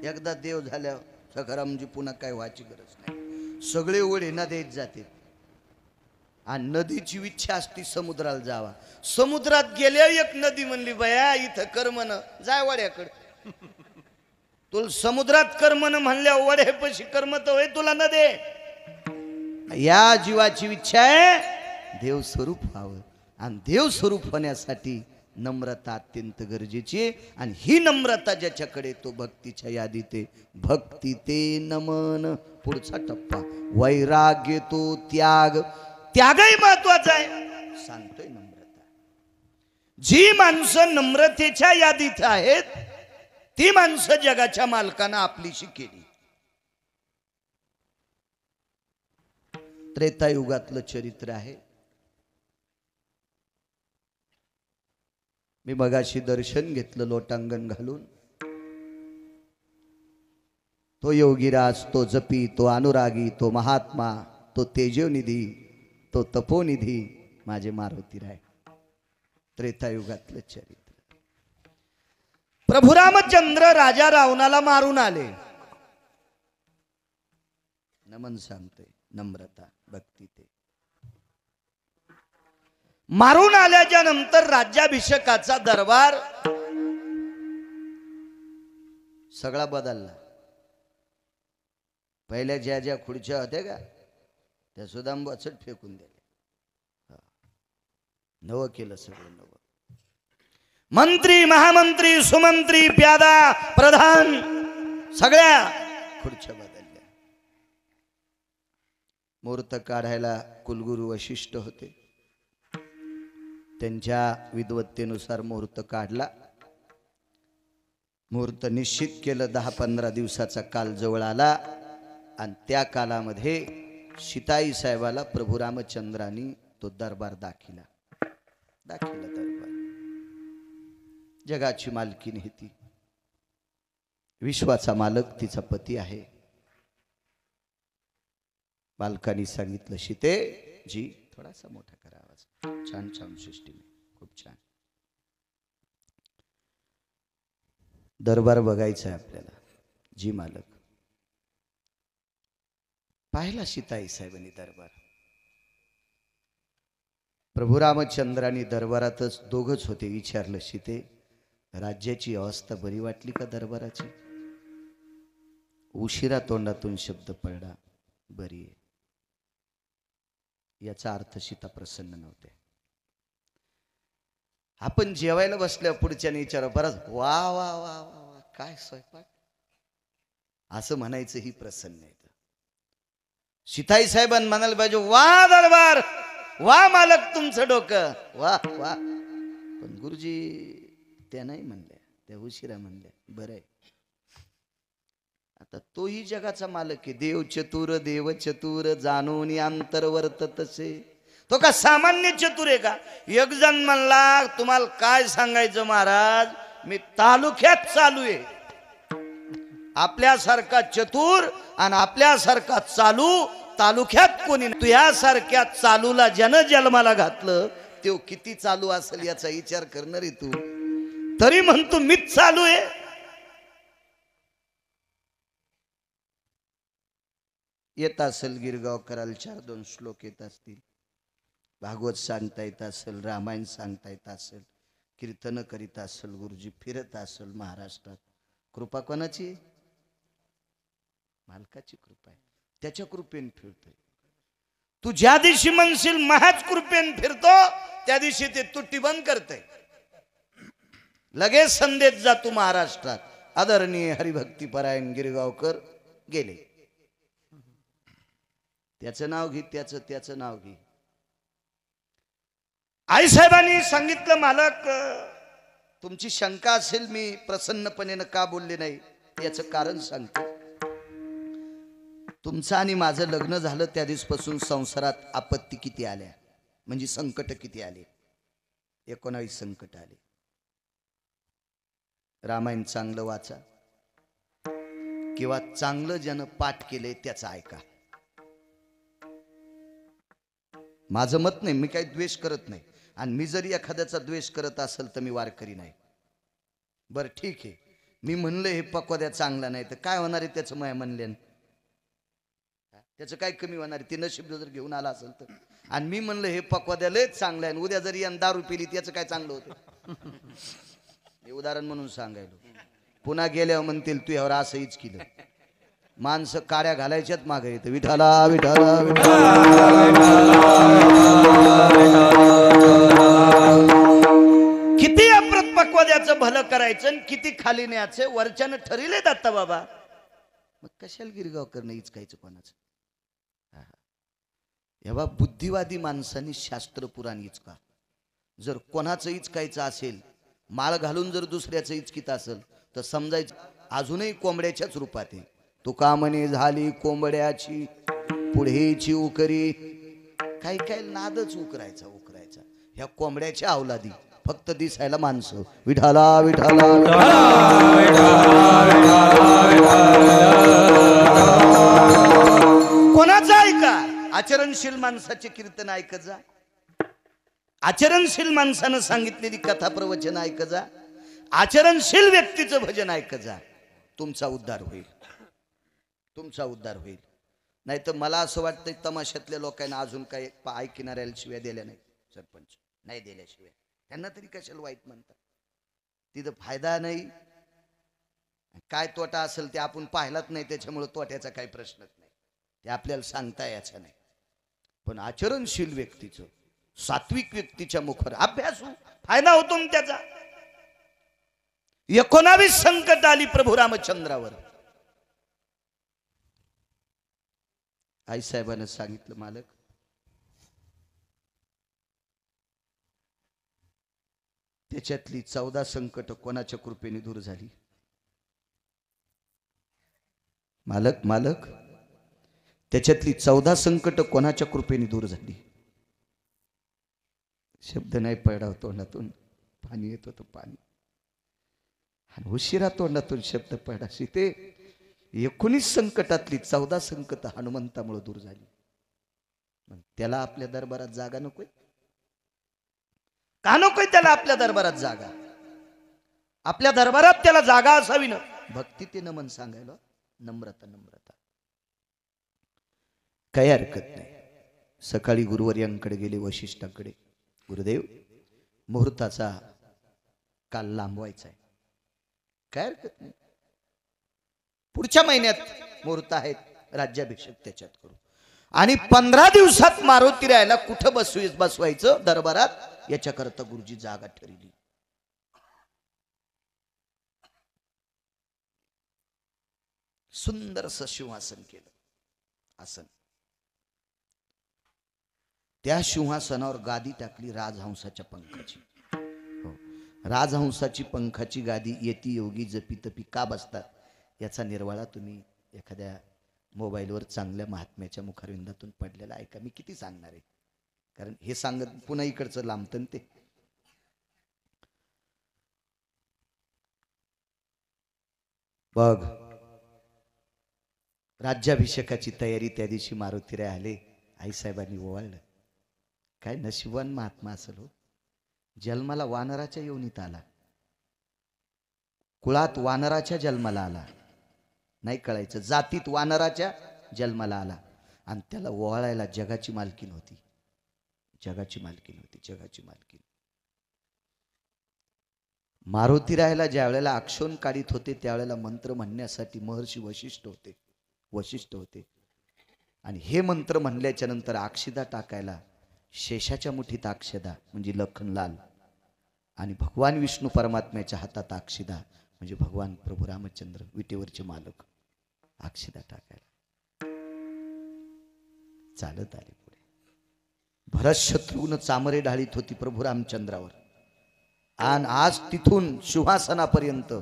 एकदा देव झाल्या सखारामजी पुन्हा काय व्हायची गरज नाही. सगळे ओढे नदीत जाते आणि नदीची इच्छा असती समुद्राला जावा. समुद्रात गेल्या एक नदी म्हणली बया इथं कर्मन जाय वड्याकडे. तुला समुद्रात कर्मन म्हणल्या वड्यापाशी कर्मत होय तुला न दे. या जीवाची इच्छा आहे देव स्वरूप व्हावं आणि देव स्वरूप होण्यासाठी नम्रता अत्यंत गरजेची आहे. आणि ही नम्रता ज्याच्याकडे तो भक्तीच्या यादीत आहे. भक्ती ते नमन. पुढचा टप्पा वैराग्य तो त्याग. त्यागही महत्वाचा आहे. सांगतोय नम्रता. जी माणसं नम्रतेच्या यादीत आहेत ती माणसं जगाच्या मालकानं आपलीशी केली. त्रेतायुगातलं चरित्र आहे. मी मगाशी दर्शन घेतलं लोटांगण घालून. तो योगीराज, तो जपी, तो अनुरागी, तो महात्मा, तो तेजोनिधी, तो तपोनिधी माझे मारुतीराय. त्रेतायुगातलं चरित्र. प्रभू रामचंद्र राजा रावणाला मारून आले. नमन सांगतोय नम्रता भक्ती ते. मारून आल्याच्या नंतर राज्याभिषेकाचा दरबार सगळा बदलला. पहिल्या ज्या ज्या खुर्च्या होत्या का त्या सुद्धा बचट फेकून दिल्या. नवं केलं सगळं नवं. मंत्री, महामंत्री, सुमंत्री, प्यादा, प्रधान सगळ्या खुर्च्या बदलल्या. मुहूर्त काढायला कुलगुरू वशिष्ठ होते. त्यांच्या विद्वत्तेनुसार मुहूर्त काढला. मुहूर्त निश्चित केलं. 10-15 दिवसाचा काल जवळ आला आणि त्या कालामध्ये शिताई साहेबाला प्रभू रामचंद्रांनी तो दरबार दाखिला. दरबार. जगाची मालकीण आहे ती. विश्वाचा मालक तिचा पती आहे. बालकांनी सांगितलं सीते जी थोडासा मोठा करा आवाज. छान छान सृष्टीने खूप छान. दरबार बघायचा आहे आपल्याला. जी मालक. पाहिला सीताई साहेबांनी दरबार. प्रभू रामचंद्रांनी दरबारातच दोघच होते. विचारलं सीते राज्याची अवस्था बरी वाटली का दरबाराची. उशिरा तोंडातून शब्द पडला बरी आहे. याचा अर्थ सीता प्रसन्न नव्हते. आपण जेवायला बसल्यावर पुढच्याने विचारा बरंच वा वा वा वा वा काय स्वयंपाक असं म्हणायचं ही प्रसन्न आहे. सीताई साहेबांनी म्हणायला पाहिजे वा दरबार वा मालक तुमचं डोकं वा वा. पण गुरुजी त्या नाही म्हणल्या. त्या उशिरा म्हणल्या. बरं आहे. आता तोही जगाचा मालक आहे. देव चतुर देव चतुर जाणून अंतर्वर्त तसे. तो का सामान्य चतुर आहे का. एक जण म्हणला तुम्हाला काय सांगायचं महाराज मी तालुक्यात चालू आहे. आपल्यासारखा चतुर आणि आपल्यासारखा चालू तालुक्यात कोणी. तू यासारख्या चालूला ज्यानं जन्माला घातलं तो किती चालू असेल याचा विचार करणार आहे तू. तरी म्हणतो मीच चालू आहे. येत असेल गिरगाव करायला 4-2 श्लोक येत असतील. भागवत सांगता येत असेल. रामायण सांगता येत असेल. कीर्तन करीत असेल. गुरुजी फिरत असेल महाराष्ट्रात. कृपा कोणाची. मालकाची कृपा आहे. त्याच्या कृपेने फिरतोय. तू ज्या दिवशी म्हणशील महाच कृपेने फिरतो त्या दिवशी ते तुट्टी बंद करते. लगेच संदेश जातो महाराष्ट्रात. आदरणीय हरिभक्ती परायण गिरगावकर गेले. त्याचं नाव घे. त्याचं नाव घे. आईसाहेबांनी सांगितलं मालक तुमची शंका असेल मी प्रसन्नपणे का बोलले नाही याचं कारण सांगतो. तुमचं आणि माझं लग्न झालं त्या दिवसापासून संसारात आपत्ती किती आल्या म्हणजे संकट किती आले. 19 संकट आले. रामायण चांगलं वाचा किंवा चांगलं ज्यानं पाठ केले त्याचं ऐका. माझं मत नाही. मी काही द्वेष करत नाही. आणि मी जरी एखाद्याचा द्वेष करत असेल तर मी वारकरी नाही. बरं ठीक आहे. मी म्हणलं हे पक्वाद्या चांगला नाही तर काय होणार आहे त्याचं माय म्हणल्यान, त्याचं काय कमी होणार आहे? ते नशीब जर घेऊन आला असेल तर. आणि मी म्हणलं हे पक्वाद्या लयच चांगलं आहे, उद्या जरी यानं दारू पिली त्याचं काय चांगलं होतं? हे उदाहरण म्हणून सांगायलो. पुन्हा गेल्यावर म्हणतील तू यावर असंच केलं. माणसं काड्या घालायच्याच मागे येतं, विठाला विठाला किती अप्रत पक्वाद्याचं भलं करायचं आणि किती खाली न्यायचं वरच्यानं ठरले दत्ता बाबा. मग कशाला गिरगाव करणं इचकायचं कोणाचं? एव्हा बुद्धिवादी माणसांनी शास्त्र पुराण इचका. जर कोणाचं इचकायचं असेल, माळ घालून जर दुसऱ्याचं इचकीत असेल तर समजायचं अजूनही कोंबड्याच्याच रूपात आहे. तुका म्हणे झाली कोंबड्याची पुढेची उकरी. काही काही नादच उकरायचा. ह्या कोंबड्याच्या अवलादी फक्त दिसायला माणसं. विठाला विठाला कोणाचं ऐका? आचरणशील माणसाचे कीर्तन ऐकत जा. आचरणशील माणसानं सांगितलेली कथा प्रवचन ऐकत जा. आचरणशील व्यक्तीचं भजन ऐकत जा. तुमचा उद्धार होईल. नाही तर मला असं वाटतं तमाशातल्या लोकांना अजून काही ऐकणाऱ्याला शिव्या दिल्या नाही. सरपंच नाही दिल्याशिवाय त्यांना तरी कशाला वाईट म्हणतात? तिथं फायदा नाही, काय तोटा असेल ते आपण पाहिलाच नाही, त्याच्यामुळे तोट्याचा काही प्रश्नच नाही. ते आपल्याला सांगता यायचं नाही. पण आचरणशील व्यक्तीचं, सात्विक व्यक्तीच्या मुखावर अभ्यासू फायदा होतो ना त्याचा. 19 संकट आली प्रभू रामचंद्रावर. आईसाहेबांना सांगितलं मालक त्याच्यातली 14 संकट कोणाच्या कृपेने दूर झाली? मालक त्याच्यातली 14 संकट कोणाच्या कृपेने दूर झाली? शब्द नाही पडला तोंडातून, पाणी येत होतं पाणी. आणि उशिरा तोंडातून शब्द पडला. ते 19 संकटातली 14 संकट हनुमंतामुळे दूर झाली. त्याला आपल्या दरबारात जागा नकोय का? नकोय त्याला आपल्या दरबारात जागा? आपल्या दरबारात त्याला जागा असावी ना. भक्ती ते नमन सांगायला नम्रता काही हरकत नाही. सकाळी गुरुवर्यांकडे गेले, वशिष्ठाकडे. गुरुदेव मुहूर्ताचा काल लांबवायचा आहे. काय हरकत नाही, पुढच्या महिन्यात मुहूर्त आहेत, राज्याभिषेक त्याच्यात करू. आणि 15 दिवसात मारुती राहायला कुठं बसवायचं दरबारात, याच्याकरता गुरुजी जागा ठरली. सुंदरस सिंहासन केलं. आसन, त्या सिंहासनावर गादी टाकली राजहंसाच्या पंखाची. हो, राजहंसाची पंखाची गादी. येती योगी जपी तपी का बसतात याचा निर्वाळा तुम्ही एखाद्या मोबाईलवर चांगल्या महात्म्याच्या मुखारविंदातून पडलेला ऐका. मी किती सांगणार आहे, कारण हे सांगत पुन्हा इकडचं लांबतं ते. बघ, राज्याभिषेकाची तयारी त्या दिवशी मारुतीराय आले. आईसाहेबांनी ओवाळलं. काय नशिबवान महात्मा असेल हो. जन्माला वानराच्या योनीत आला, कुळात वानराच्या जन्माला आला, नाही कळायचं, जातीत वानराच्या जन्माला आला. आणि त्याला ओवाळायला जगाची मालकीन होती. मारुतीरायला ज्या वेळेला अक्षोण काढीत होते त्यावेळेला मंत्र म्हणण्यासाठी महर्षी वशिष्ठ होते. आणि हे मंत्र म्हणल्याच्या नंतर अक्षिदा टाकायला शेषाच्या मुठीत अक्षदा म्हणजे लखनलाल, आणि भगवान विष्णू परमात्म्याच्या हातात अक्षिदा म्हणजे भगवान प्रभू रामचंद्र विटेवरचे मालक. अक्षिदा टाकायला चालत आले पुढे. भरत शत्रुघ्न चामरे ढाळीत होती प्रभू रामचंद्रावर. आणि आज तिथून सिंहासनापर्यंत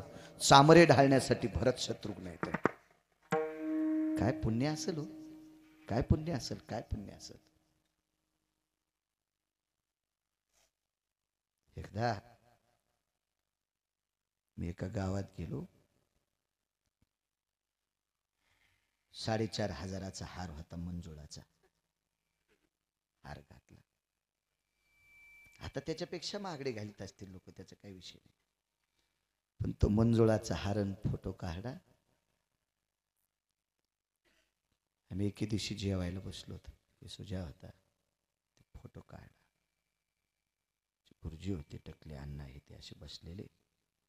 चामरे ढाळण्यासाठी भरत शत्रुघ्न येतो. काय पुण्य असेल हो, काय पुण्य असेल. एकदा मी एका गावात गेलो. 4,500चा हार होता, मंजुळाचा हार घातला. आता त्याच्यापेक्षा महागडे घालीत असतील लोक, त्याचा काही विषय नाही. पण तो मंजुळाचा हारण फोटो काढा. आम्ही एके दिवशी जेवायला बसलो होतो, सुजा होता, फोटो काढला. गुरुजी होते, टकले अण्णा हे ते असे बसलेले,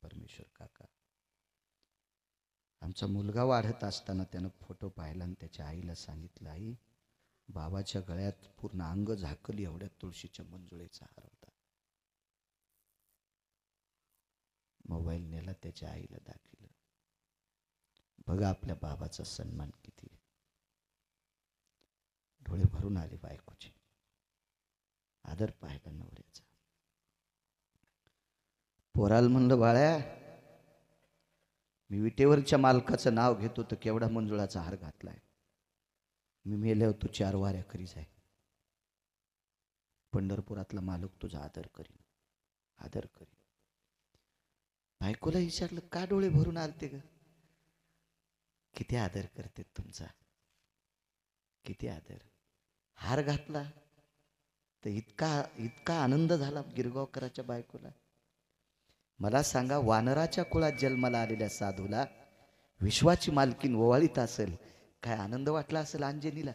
परमेश्वर काका. आमचा मुलगा वाढत असताना त्यानं फोटो पाहिला आणि त्याच्या आईला सांगितलं, आई बाबाच्या गळ्यात पूर्ण अंग झाकल एवढ्या तुळशीच्या मंजुळेचा हार होता. मोबाईल नेला, त्याच्या आईला दाखवलं. बघा आपल्या बाबाचा सन्मान किती. डोळे भरून आले बायकोचे. आदर पाहिला नवऱ्याचा. पोराला म्हणलं, बाळ्या मी विटेवरच्या मालकाचं नाव घेतो तर केवढा मंजुळाचा हार घातलाय. मी मेल्यावर तू 4 वाऱ्या करी जाय. पंढरपुरातला मालक तुझा आदर करीन, आदर करीन. बायकोला विचारलं, का डोळे भरून आलते ग? किती आदर करते तुमचा, किती आदर. हार घातला तर इतका आनंद झाला गिरगावकराच्या बायकोला. मला सांगा, वानराच्या कुळात जन्माला आलेल्या साधूला विश्वाची मालकीन ओवाळीत असेल, काय आनंद वाटला असेल अंजनीला.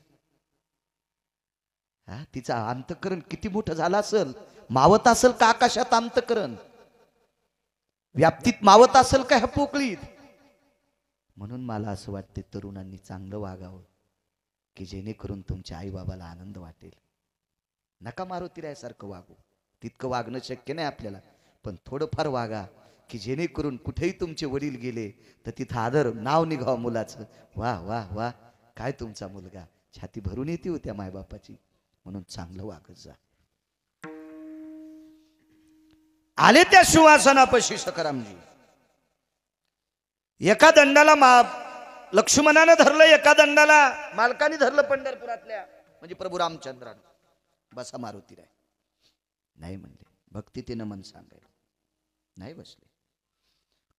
हा, तिचा अंतकरण किती मोठं झालं असेल. मावत असेल का आकाशात अंतकरण, व्याप्तीत मावत असेल का ह्या पोकळीत. म्हणून मला असं वाटते तरुणांनी चांगलं वागावं, की जेणेकरून तुमच्या आई बाबाला आनंद वाटेल. नका मारुतीरायासारखं वागू, तितकं वागणं शक्य नाही आपल्याला, पण थोडंफार वागा, की जेणेकरून कुठेही तुमचे वडील गेले तर तिथं आदर, नाव निघावं मुलाचं. वा वा वा, काय तुमचा मुलगा, छाती भरून येते होत्या मायबापाची. म्हणून चांगलं वागत जा. आले त्या सिंहासनापाशी सखारामजी. एका दंडाला लक्ष्मणानं धरलं, एका दंडाला मालकाने धरलं पंढरपुरातल्या, म्हणजे प्रभू रामचंद्रानं. बसा मारुतीराय. नाही म्हणले, भक्तीतीनं मन सांगायला नाही बसले.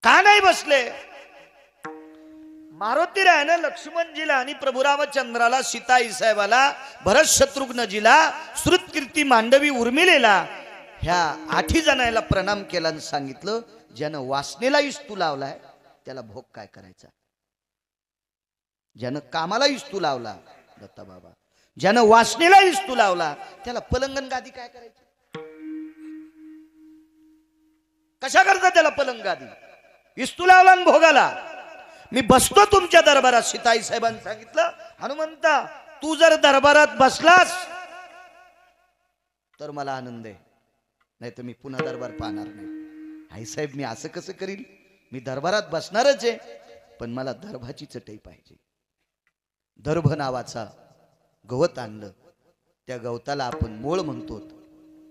का नाही बसले? मारुतीरायानं लक्ष्मणजीला आणि प्रभू रामचंद्राला, सीताई साहेबाला, भरत शत्रुघ्नजीला, श्रुतकीर्ती मांडवी उर्मिलेला, ह्या 8 जणांना प्रणाम केला आणि सांगितलं, ज्यानं वासनेला इस्तू लावलाय त्याला भोग काय करायचा. ज्यानं कामाला इस्तू लावला दत्ता बाबा, ज्यानं वासनेला इस्तू लावला त्याला पलंगन गादी काय करायची. कशा करता त्याला पलंग गादी? इस्तू लावला आणि भोगाला. मी बसतो तुमच्या दरबारात. सीताई साहेबांनी सांगितलं, हनुमंता तू जर दरबारात बसलास तर मला आनंद आहे, नाही तर मी पुन्हा दरबार पाहणार नाही. आई साहेब मी असं कसं करील, मी दरबारात बसणारच आहे, पण मला दर्भाची चटई पाहिजे. दर्भ नावाचा गवत आणलं, त्या गवताला आपण मोळ म्हणतो.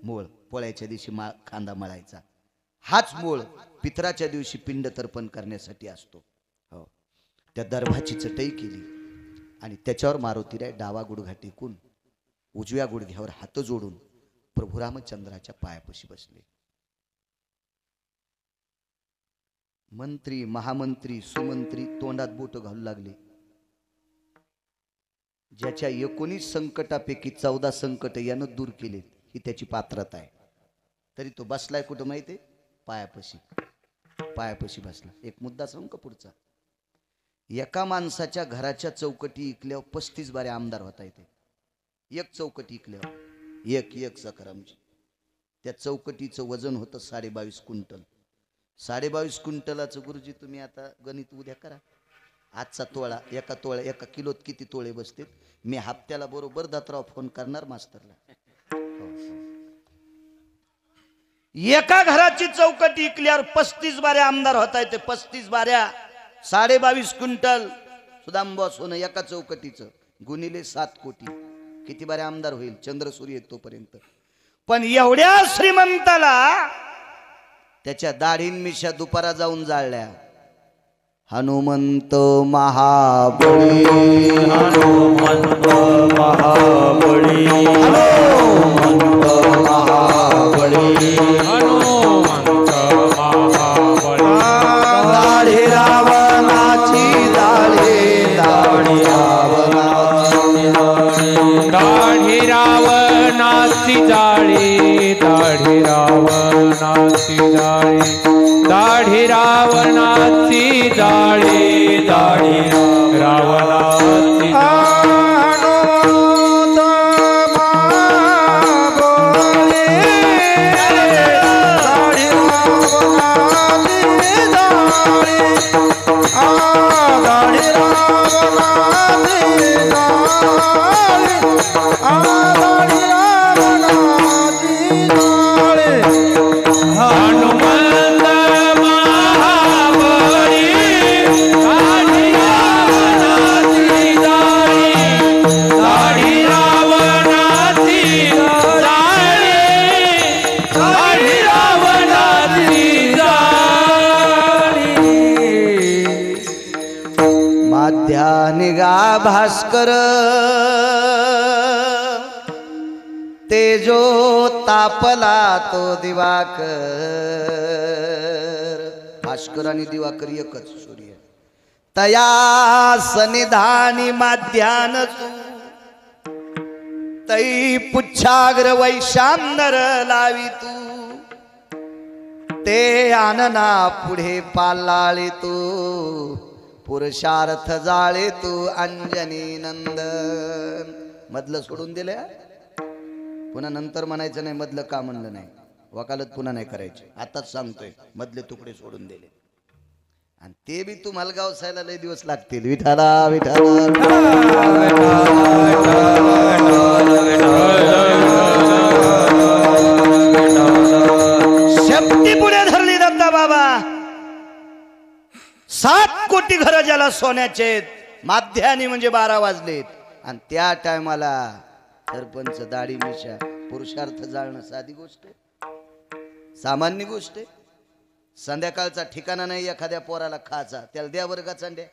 मोळ पोळ्याच्या दिवशी खांदा मळायचा. हाच मोळ पितराच्या दिवशी पिंड तर्पण करण्यासाठी असतो. हो, त्या दर्भाची चटई केली आणि त्याच्यावर मारुतीराय डावा गुडघा टेकून उजव्या गुडघ्यावर हात जोडून प्रभू रामचंद्राच्या पायापाशी बसले. मंत्री, महामंत्री, सुमंत्री तोंडात बोट घालू लागले. ज्याच्या 19 संकटापैकी 14 संकट यानं दूर केलेत, ही त्याची पात्रता आहे. तरी तो बसलाय कुठं माहितीये? पायापाशी. पायापाशी बसला. एक मुद्दा सांगू का पुढचा? एका माणसाच्या घराच्या चौकटी इकल्यावर 35 बारे आमदार होता येते. एक चौकटी इकल्यावर एक सखारामजी. त्या चौकटीचं वजन होतं 22.5 क्विंटल. 22.5 क्विंटलाचं गुरुजी तुम्ही आता गणित उद्या करा. आजचा तोळा, एका किलोत किती तोळे बसते? मी हप्त्याला बरोबर दत्तराव फोन करणार मास्तरला. एका घराची चौकटी इकल्यावर 35 बाऱ्या आमदार होता येते. 35 बाऱ्या 22.5 क्विंटल सुदामबॉस होणं एका चौकटीचं. गुणिले 7 कोटी किती बारे आमदार होईल? चंद्र सूर्य तोपर्यंत. पण एवढ्या श्रीमंताला त्याच्या दाढीन मिशा दुपारा जाऊन जाळल्या. हनुमंत महाबळी, हनुमंत महाबळी, हनुमंत महाबळी, हनुमंत महाबळी. दाढी रावणाची दाढी, दाढी रावणाची दाढी, दाढी रावणाची दाढी, दाढी रावणाची दाढी, दाढी दाढी रावणाची जाळी दाढी रावणाची निगा भास्कर तेजो तापला तो दिवाकर. भास्कर आणि दिवाकर एकच सूर्य. तया सनिधानी माध्यान तू तै पुच्छाग्र वैशांदर लावी तू ते आनना पुढे पालाळे तू पुरुषार्थ जाळे तू अंजनी नंदन. मधलं सोडून दिले पुन्हा नंतर म्हणायचं नाही मधलं का म्हणलं नाही. वकालत पुन्हा नाही करायची. आताच सांगतोय मधले तुकडे सोडून दिले आणि ते बी तुम्हाला गावसायला लय दिवस लागतील. विठाला विठाला शेपटी पुढे धरली दत्ता बाबा. 7 कोटी घर ज्याला सोन्याचे माध्यानी म्हणजे 12 वाजलेत आणि त्या टायमाला सरपंच दाढी मिशा पुरुषार्थ जाळणं साधी गोष्ट आहे, सामान्य गोष्ट आहे. संध्याकाळचा ठिकाणा नाही एखाद्या पोराला खायचा त्याला द्या वर्गा चांड्या.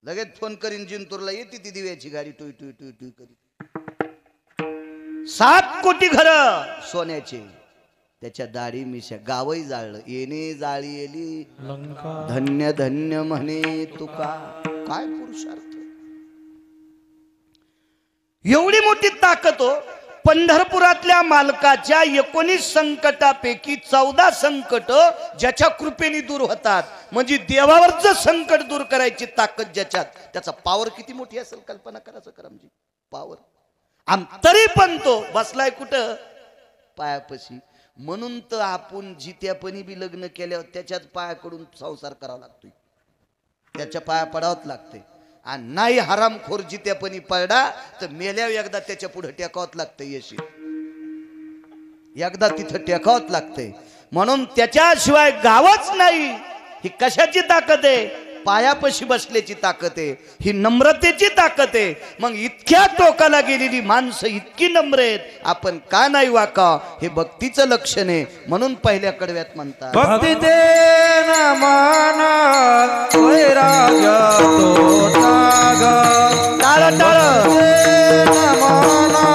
लगेच फोन करीन जिंतूरला येते ती दिव्याची गाडी टुई टुई टुई टुई करी. 7 कोटी घर सोन्याचे त्याच्या दाढी मिशा गावही जाळलं. येणे जाळी येली धन्य धन्य म्हणे तुका. काय पुरुषार्थ एवढी मोठी ताकद हो. पंढरपुरातल्या मालकाच्या 19 संकटापैकी 14 संकट ज्याच्या कृपेने दूर होतात. म्हणजे देवावरचं संकट दूर करायची ताकद ज्याच्यात त्याचा पावर किती मोठी असेल कल्पना करायचं करमजी. पावर तरी पण तो बसलाय कुठं पायापाशी. म्हणून तर आपण जित्यापणी बी लग्न केल्यावर त्याच्याच पायाकडून संसार करावा लागतोय, त्याच्या पाया पडावंच लागते. आणि नाही हरामखोर जित्यापणी पडला तर मेल्यावर एकदा त्याच्या पुढे टेकावत लागतं. यशी एकदा तिथं टेकावत लागते. म्हणून त्याच्याशिवाय गावच नाही. ही कशाची ताकद आहे? पायापाशी बसल्याची ताकद आहे. ही नम्रतेची ताकद आहे. मग इतक्या टोकाला गेलेली माणसं इतकी नम्र आहेत, आपण का नाही वाका? हे भक्तीचं लक्षण आहे. म्हणून पहिल्या कडव्यात म्हणतात भक्ती देन माना वैराग्य तो त्याग. टाळ टाळ माना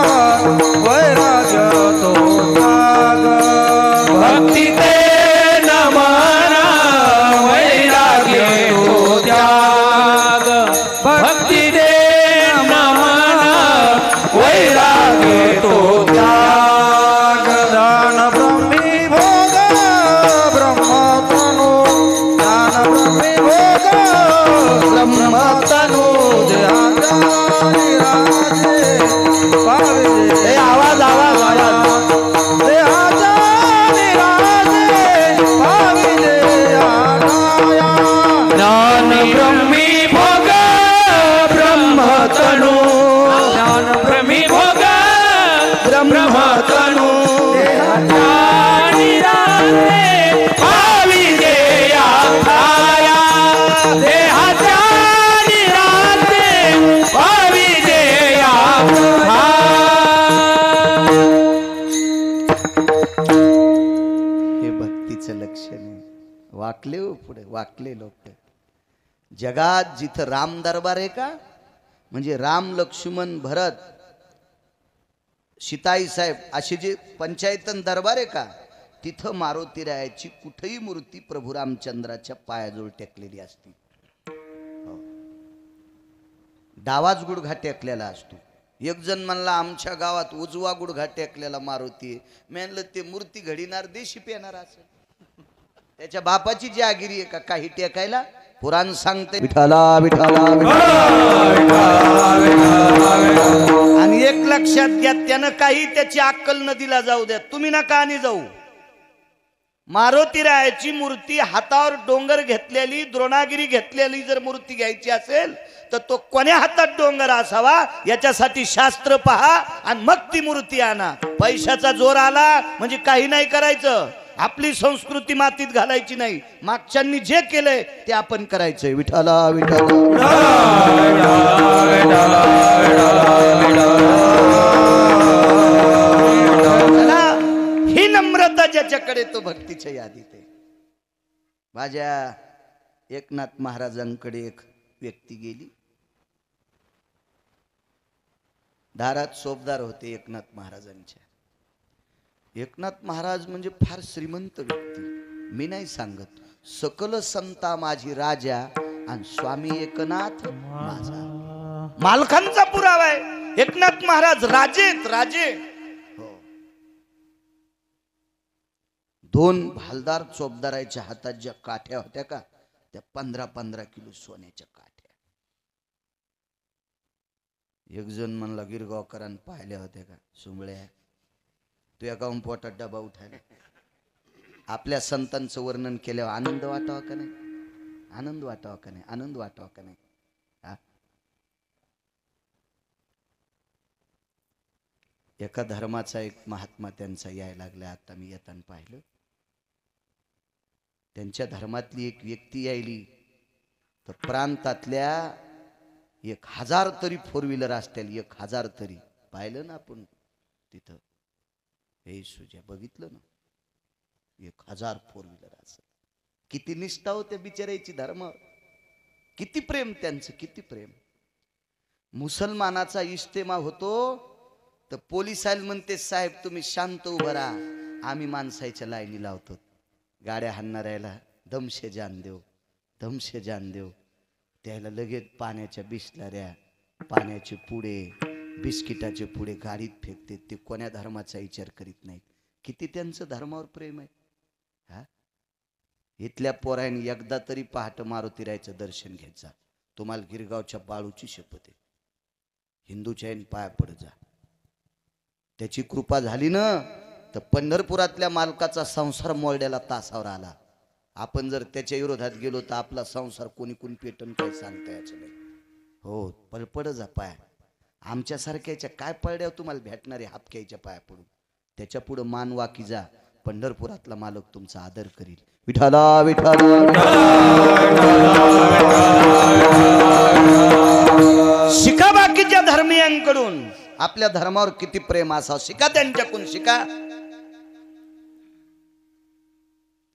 वैराग्य तो त्याग. भक्ती देन माना वैराग्य तो त्याग. भक्ती देन माना वैराग्य तो त्याग. दान ब्रह्मी भोग ब्रह्मतनु. दान ब्रह्मी भोग ब्रह्मतनु. देहाचारी राजे पाविजे. आवाज आवाज आवाज. देहाचारी राजे पाविजे आगाया. ज्ञान ब्रह्मी भोग ब्रह्मतनु. ज्ञान ब्रह्मी भोग ब्रह्मतनु. देहाचारी राजे पाविजे आगाया. देहाचारी राजे पाविजे आगाया. हे भक्तीचं लक्षण आहे. वाकले हो पुढे वाकले लोक. जगात जिथं राम दरबार आहे का म्हणजे राम लक्ष्मण भरत सीताई साहेब असे जे पंचायतन दरबार आहे का तिथं मारुती रायाची कुठेही मूर्ती प्रभू रामचंद्राच्या पायाजवळ टेकलेली असते. डावाच गुडघा टेकलेला असतो. एक जण म्हणला आमच्या गावात उजवा गुडघा टेकलेला मारुती आहे. मी म्हणलं ते मूर्ती घडीनार देशी पेणार असेल. त्याच्या बापाची जागिरी आहे का काही टेकायला? पुराण सांगते विठाला विठाला आणि एक लक्षात घ्या, त्यानं काही त्याची अक्कल नदीला जाऊ द्या, तुम्ही नका आणि जाऊ. मारुतीरायाची मूर्ती हातावर डोंगर घेतलेली, द्रोणागिरी घेतलेली जर मूर्ती घ्यायची असेल तर तो कोण्या हातात डोंगर असावा याच्यासाठी शास्त्र पहा आणि मग ती मूर्ती आणा. पैशाचा जोर आला म्हणजे काही नाही करायचं. आपली संस्कृती मातीत घालायची नाही. मागच्यांनी जे केलंय ते आपण करायचंय. विठाला विठाला ही नम्रता ज्याच्याकडे तो भक्तीच्या यादीत आहे. माझ्या एकनाथ महाराजांकडे एक व्यक्ती गेली. दारात सोबदार होते एकनाथ महाराजांच्या. एकनाथ महाराज म्हणजे फार श्रीमंत व्यक्ती. मी नाही सांगत, सकल संता माझी राजा आणि स्वामी एकनाथ माझा. मालकांचा पुरावा आहे. एकनाथ महाराज राजेत राजे. हो. दोन भालदार चोपदाराच्या हातात ज्या काठ्या होत्या का, त्या 15-15 किलो सोन्याच्या काठ्या. एक जण म्हणला गिरगावकरांनी पाहिल्या होत्या का सुंबळ्या, तू एका पोटात डबा उठायला. आपल्या संतांचं वर्णन केल्यावर आनंद वाटावा का नाही? आनंद वाटावा का नाही? आनंद वाटावा का नाही? एका धर्माचा एक महात्मा त्यांचा यायला लागला. आता मी येताना पाहिलं. त्यांच्या धर्मातली एक व्यक्ती यायली तर प्रांतातल्या 1000 तरी 4 व्हीलर असतील. 1000 तरी. पाहिलं ना आपण तिथं? हे सुजा बघितलं ना? 1000 4 व्हीलर असेल. किती निष्ठा होत्या बिचारायची धर्म. किती प्रेम त्यांचं, किती प्रेम. मुसलमानाचा इज्तेमा होतो तर पोलिसाला म्हणते साहेब तुम्ही शांत उभं राहा, आम्ही माणसाच्या लाईनी लावतो. गाड्या हाणणाऱ्याला दमशे जान देव, दमशे जान देव. त्याला लगेच पाण्याच्या बिसलऱ्या, पाण्याचे पुडे, बिस्किटाचे पुडे गाडीत फेकते. ते कोण्या धर्माचा विचार करीत नाहीत. किती त्यांचं धर्मावर प्रेम आहे. हा, इथल्या पोरांनी एकदा तरी पहाटे मारुतीरायाचं दर्शन घ्यायचं. तुम्हाला गिरगावच्या बाळूची शपथ आहे. हिंदूच्या आईन पाया पडत जा. त्याची कृपा झाली ना तर पंढरपुरातल्या मालकाचा संसार मोडण्याला तासावर आला. आपण जर त्याच्या विरोधात गेलो तर आपला संसार कोणी कोणी पेटन काही सांगता यायचं नाही. हो, पडपड जा पाया. आमच्यासारख्याच्या काय पडल्यावर तुम्हाला भेटणारे हापक्याच्या पाया पडून. त्याच्या पुढे मान वाकी जा. पंढरपुरातला मालक तुमचा आदर करील. विठाला विठाला. शिका बाकीच्या धर्मीयांकडून. आपल्या धर्मावर किती प्रेम असावं शिका. त्यांच्याकडून शिका.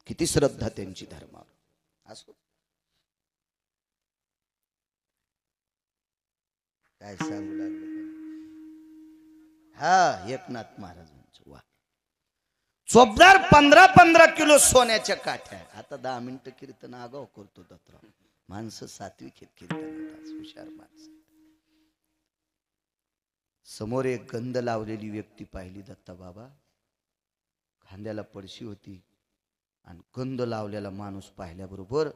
किती श्रद्धा त्यांची धर्मावर असो. काय सांगू लागले? हा, एकनाथ महाराजांचं. वा. चोपदार 15-15 किलो सोन्याच्या काठ्या. आता 10 मिनिटं कीर्तन आगाव करतो दत्तराव. माणसं सात्विक आहेत कीर्तनात, हुशार माणसं. समोर एक गंध लावलेली व्यक्ती पाहिली दत्ता बाबा. खांद्याला पडशी होती आणि गंध लावलेला माणूस पाहिल्याबरोबर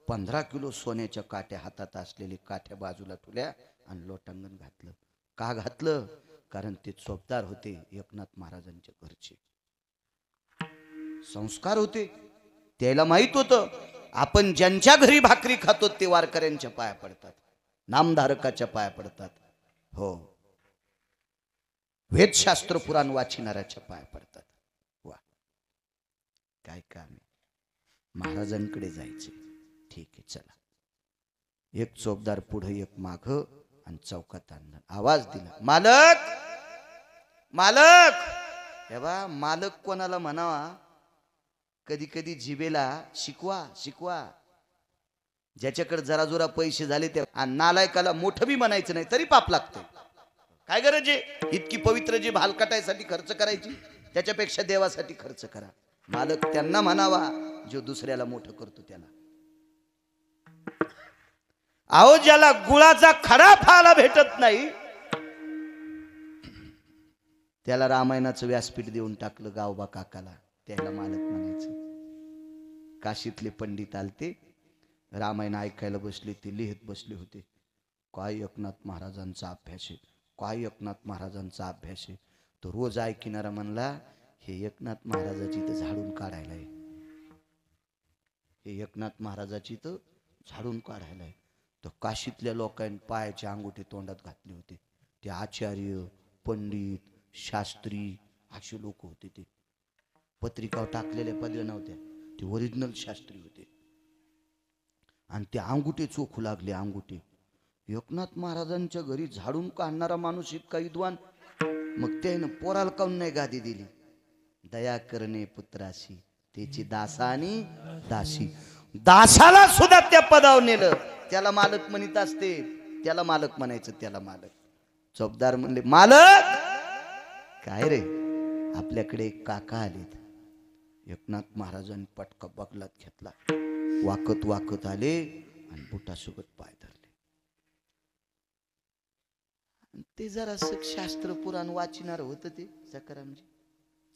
15 किलो सोन्याच्या काठ्या हातात असलेली काठ्या बाजूला ठेवल्या आणि लोटांगण घातलं. का घातलं? कारण ते चोपदार होते एकनाथ महाराजांच्या घरचे. संस्कार होते. त्याला माहित होतं आपण ज्यांच्या घरी भाकरी खातो ते वारकऱ्यांच्या पाया पडतात, नामधारकाच्या पाया पडतात. हो, वेदशास्त्र पुराण वाचिणाऱ्याच्या पाया पडतात. वा, काय काम आहे. महाराजांकडे जायचे. ठीक आहे चला. एक चोपदार पुढे एक माग आणि चौकात आणला. आवाज दिला, मालक मालक. हे बा, मालक कोणाला म्हणावा? कधी कधी जिबेला शिकवा शिकवा. ज्याच्याकडे जरा जोरा पैसे झाले ते. आणि नालायकाला मोठं बी म्हणायचं नाही तरी पाप लागतं. काय गरज आहे इतकी पवित्र जी भालकाटायसाठी खर्च करायची? त्याच्यापेक्षा देवासाठी खर्च करा. मालक त्यांना म्हणावा जो दुसऱ्याला मोठं करतो त्याला. अहो, ज्याला गुळाचा खडा खायला भेटत नाही त्याला रामायणाचं व्यासपीठ देऊन टाकलं गावबा काकाला, त्याला मालक म्हणायचं. काशीतले पंडित आलते, रामायण ऐकायला बसले, ते लिहित बसले होते. काय एकनाथ महाराजांचा अभ्यास आहे, काय एकनाथ महाराजांचा अभ्यास आहे. तो रोज ऐकणारा म्हणला, हे एकनाथ महाराजाची तर झाडून काढायला आहे, हे एकनाथ महाराजाची तर झाडून काढायला आहे. तर काशीतल्या लोकांनी पायाचे अंगुठे तोंडात घातले होते. ते आचार्य, पंडित, शास्त्री असे लोक होते. ते पत्रिकावर टाकलेल्या पदव्या नव्हत्या, ते ओरिजिनल शास्त्री होते. आणि ते अंगुठे चोखू लागले. अंगुठे एकनाथ महाराजांच्या घरी झाडून काढणारा माणूस इतका विद्वान, मग त्यानं पोराला काऊन नाही गादी दिली. दया करणे पुत्राशी, त्याची दासा आणि दासी. दासाला सुद्धा त्या पदावर नेलं. त्याला मालक म्हणत असते, त्याला मालक म्हणायचं, त्याला मालक. चौबदार म्हणले, मालक काय रे. आपल्याकडे एक काका आलेत. एकनाथ महाराजांनी पटका बगलात घेतला, वाकत वाकत आले आणि बुटासोबत पाय धरले. ते जरा शास्त्र पुराण वाचणार होतं ते सकारामजी.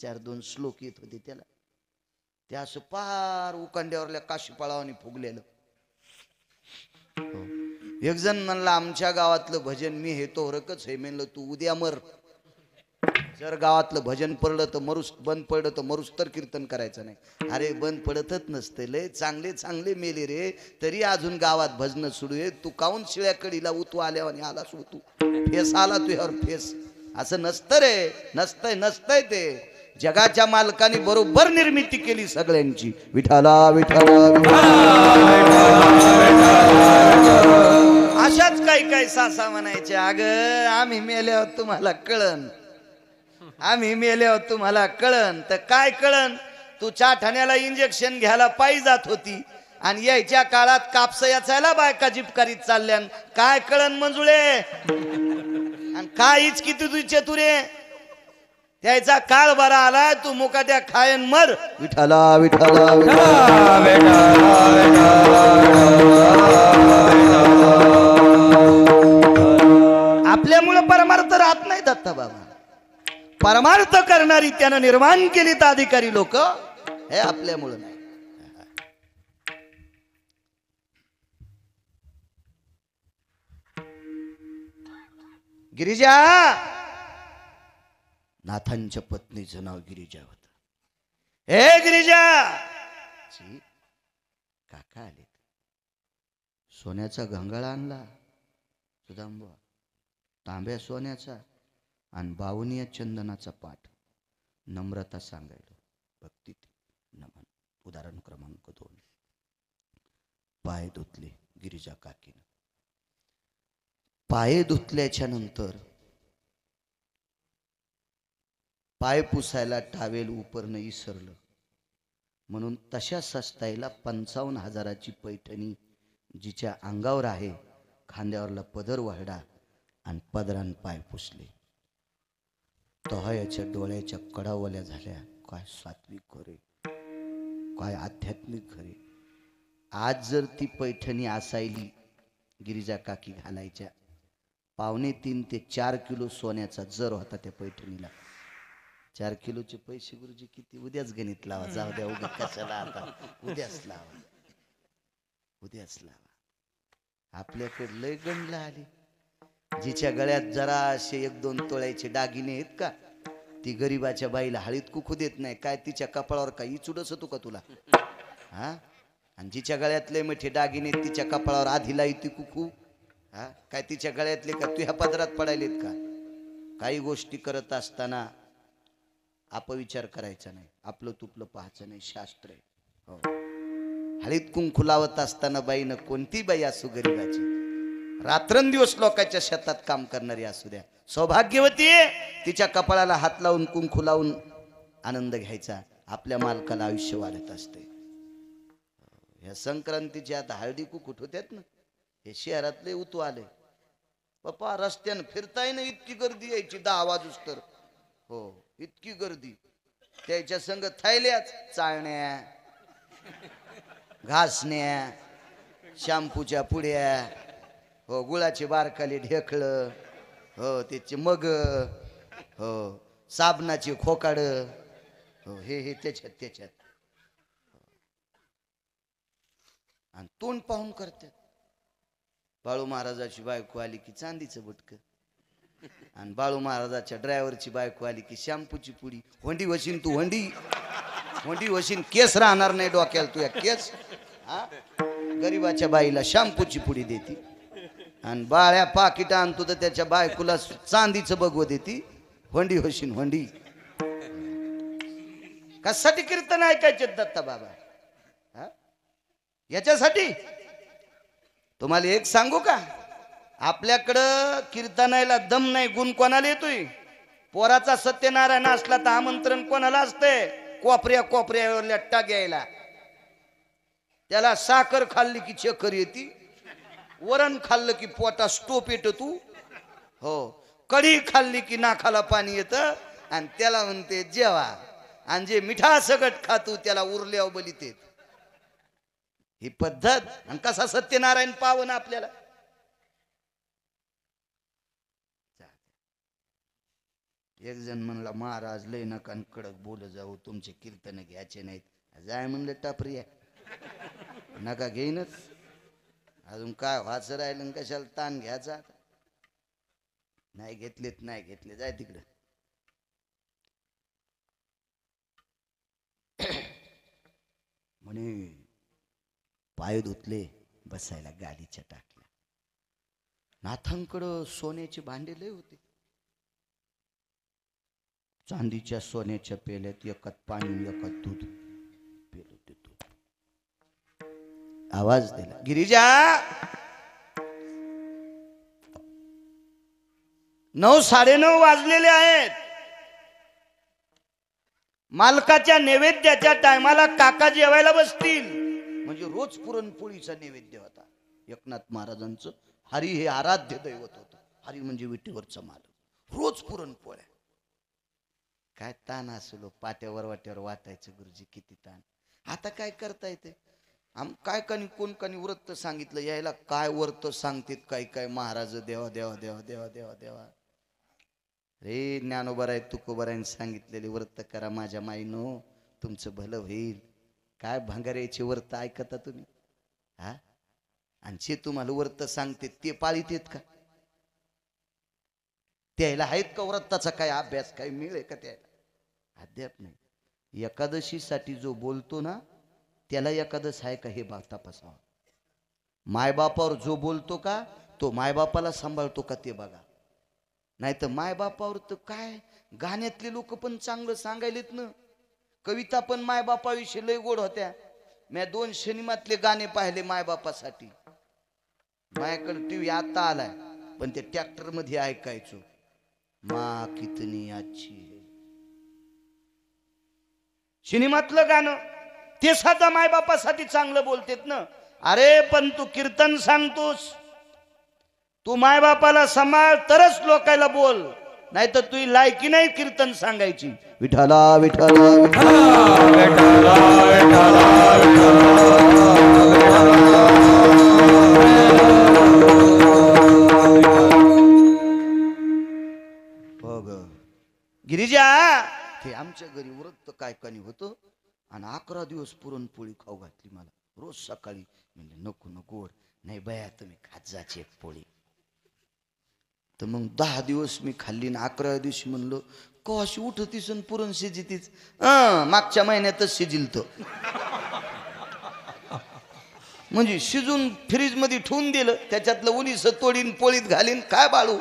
4-2 श्लोक येत होते त्याला. ते असं पार उकांड्यावरल्या काशीपाळावानी फुगलेलं. एक जण म्हणला, आमच्या गावातलं भजन मी हे तोहरकच हे. म्हणलं तू उद्या मर. जर गावातलं भजन पडलं तर मरुस, बंद पडलं तर मरुस तर कीर्तन करायचं नाही. अरे बंद पडतच नसते, लय चांगले चांगले मेले रे, तरी अजून गावात भजन सुरू आहे. तू काऊन शिळ्या कडीला उतू आल्यावर आलास, उतू फेस आला तुझ्यावर फेस. असं नसतं रे, नसतंय नसतंय. ते जगाच्या मालकाने बरोबर निर्मिती केली सगळ्यांची. विठाला विठाला अशाच काही सासा म्हणायचे, अगं आम्ही मेल्यावर तुम्हाला कळन, आम्ही मेल्यावर तुम्हाला कळन. तर काय कळन, तू चाठाण्याला इंजेक्शन घ्यायला पायी जात होती आणि यायच्या काळात कापसा याचायला बायका जिपकारीत चालल्यान. काय कळन मंजुळे, आणि काय इच किती तुझे तुरे. त्याचा काळ बरा आला, तू मुकाट्या खायन मर. विठाला विठाला आपल्यामुळे परमार्थ राहत नाही दत्ता बाबा. परमार्थ करणारी त्यानं निर्माण केली तर अधिकारी लोक, हे आपल्यामुळे नाही. गिरिजा, नाथांच्या पत्नीचं नाव गिरिजा होत. हे गिरिजा, काका आले. सोन्याचा घंगाळा आणला सुदांबा, तांब्या सोन्याचा आणि 52 चंदनाचा पाठ. नम्रता सांगायला, भक्ती नमन. उदाहरण क्रमांक 2. पाय धुतले गिरिजा काकीनं. पाय धुतल्याच्या नंतर पाय पुसायला टावेल उपरणं इसरलं म्हणून तशा सस्ताईला 55,000ची पैठणी जिच्या अंगावर आहे, खांद्यावरला पदर वाहडा आणि पदरान पाय पुसले. तहायाच्या डोळ्याच्या कडावल्या झाल्या. काय सात्विक खरे, काय आध्यात्मिक खरे. आज जर ती पैठणी असायली गिरिजा काकी घालायच्या, 3.5 ते 4 किलो सोन्याचा जर होता त्या पैठणीला. 4 किलोचे पैसे गुरुजी किती? उद्याच गणित लावा, जाऊ द्या उद्या कशाला, आता उद्याच लावा, उद्याच लावा. आपल्याकडे लय गणला आली. जिच्या गळ्यात जरा असे 1-2 तोळ्याचे दागिने आहेत का, ती गरीबाच्या बाईला हळीत कुकू देत नाही. काय तिच्या कपाळावर काही चुडस होतो का तुला? हा. आणि जिच्या गळ्यातले मोठे दागिने तिच्या कपाळावर आधीला येते कुकू. हा, काय तिच्या गळ्यातले का तुझ्या पदरात पडायलेत का? काही गोष्टी करत असताना अपविचार करायचा नाही, आपलं तुपलं पाहायचं नाही, शास्त्र आहे. हो. हळीत कुंकू लावत असताना बाईनं, कोणती बाई असू गरीबाची, रात्रंदिवस लोकांच्या शेतात काम करणारी असू द्या, सौभाग्यवती आहे, तिच्या कपाळाला हात लावून कुंकू लावून आनंद घ्यायचा. आपल्या मालकाला आयुष्य वाढत असते. ह्या संक्रांतीच्या आता हळदी कुकूट होत्यात ना, हे शहरातले उतू आले. पप्पा रस्त्यानं फिरताय ना, इतकी गर्दी यायची 10 वाजूस तर. हो, इतकी गर्दी. त्याच्या संग थैल्याच चाळण्या, घासण्या, शॅम्पूच्या पुड्या, हो, गुळाचे बारकाले ढेकळ, हो, त्याचे मग, हो, साबणाचे खोकाड, हो हे त्याच्यात आणि तोंड पाहून करतात. बाळू महाराजाची बायको आली की चांदीचं बुटक, आणि बाळू महाराजाच्या ड्रायव्हरची बायको आली की शॅम्पूची पुडी. होंडी वशीन तू, होंडी वशीन, केस राहणार नाही डोक्याला तुया केस. हा, गरीबाच्या बाईला शॅम्पूची पुडी देती आणि बाळ्या पाकिट आणतो तर त्याच्या बायकोला चांदीचं बघवत देती. होंडी वशीन होंडी. कशासाठी कीर्तन ऐकायचे दत्ता बाबा? हा, याच्यासाठी. तुम्हाला एक सांगू का, आपल्याकडं कीर्तनाला दम नाही. गुण कोणाला येतोय? पोराचा सत्यनारायण असला तर आमंत्रण कोणाला असतंय? कोपऱ्यावर लट्टा घ्यायला. त्याला साखर खाल्ली की चक्कर येते, वरण खाल्लं की पोटा स्टोप येत तू, हो, कढी खाल्ली की नाकाला पाणी येतं आणि त्याला म्हणते जेवा. आणि जे मिठा सगट खातो त्याला उरल्यावर बलिते. ही पद्धत. आणि कसा सत्यनारायण पावन आपल्याला. एक जण म्हणला महाराज लय नका कडक बोल जाऊ, तुमचे कीर्तन घ्यायचे नाहीत. जाय म्हणलं टापरिया, नका घेईनच. अजून काय व्हायचं राहिलं, कशाला ताण घ्यायचा. नाही घेतले जाय तिकडं. म्हणे पाय धुतले, बसायला गाडीच्या टाकल्या. नाथांकडं सोन्याचे भांडे लय होते. चांदीच्या सोन्याच्या पेल्यात एकात पाणी एकात दूध पेलो देतो. आवाज दिला, गिरिजा 9:30 वाजलेले आहेत. मालकाच्या नैवेद्याच्या टायमाला काका जेवायला बसतील. म्हणजे रोज पुरणपोळीचा नैवेद्य होता. एकनाथ महाराजांचं हरी हे आराध्य दैवत होतं. हरी म्हणजे विठेवरचा मालक. रोज पुरणपोळ्या. काय ताण असलो, पाट्यावर वाट्यावर वाटायचं. गुरुजी किती ताण. आता काय करता येते? काय कोण कानी व्रत सांगितलं यायला, काय व्रत सांगतात काय महाराज. देवा देवा देवा देवा देवा देवा. रे ज्ञानोबराय तुकोबरायने सांगितलेले व्रत करा माझ्या माईनो, तुमचं भलं होईल. काय भंगाऱ्याचे व्रत ऐकता तुम्ही? हा, आणि जे तुम्हाला व्रत सांगते ते पाळीत आहेत का? त्याला आहेत का व्रताचा काय अभ्यास, काय मिळेल का त्याला? अद्याप नाही. एकादशीसाठी जो बोलतो ना त्याला एकादश आहे का हे तपासावं. मायबापावर जो बोलतो का तो मायबापाला सांभाळतो का ते बघा. नाही तर मायबापावर तर काय, गाण्यातले लोक पण चांगलं सांगायलेत ना. कविता पण मायबापाविषयी लय गोड होत्या. मी 2 सिनेमातले गाणे पाहिले मायबापासाठी. माझ्याकडे टीव्ही आता आलाय पण ते ट्रॅक्टर मध्ये ऐकायचो. माँ कितनी अच्छी है, सिनेमातलं गाणं ते साधा मायबापासाठी चांगलं बोलतेत ना. अरे पण तू कीर्तन सांगतोस, तू मायबापाला सांभाळ तरच लोकायला बोल, नाही तर तुझी लायकी नाही कीर्तन सांगायची. विठाला विठाला गिरिजा. ते आमच्या घरी व्रत काय कानी होतं आणि 11 दिवस पुरणपोळी खाऊ घातली मला. रोज सकाळी म्हणजे नको गोड नाही बया, तुम्ही खात जाची एक पोळी. तर मग 10 दिवस मी खाल्ली ना 11व्या दिवशी म्हणलं कशी उठतीस पुरण शिजितीच. मागच्या महिन्यातच शिजिल तो. म्हणजे शिजून फ्रीज मध्ये ठेवून दिलं, त्याच्यातलं उलीस तोडीन पोळीत घालीन. काय बाळू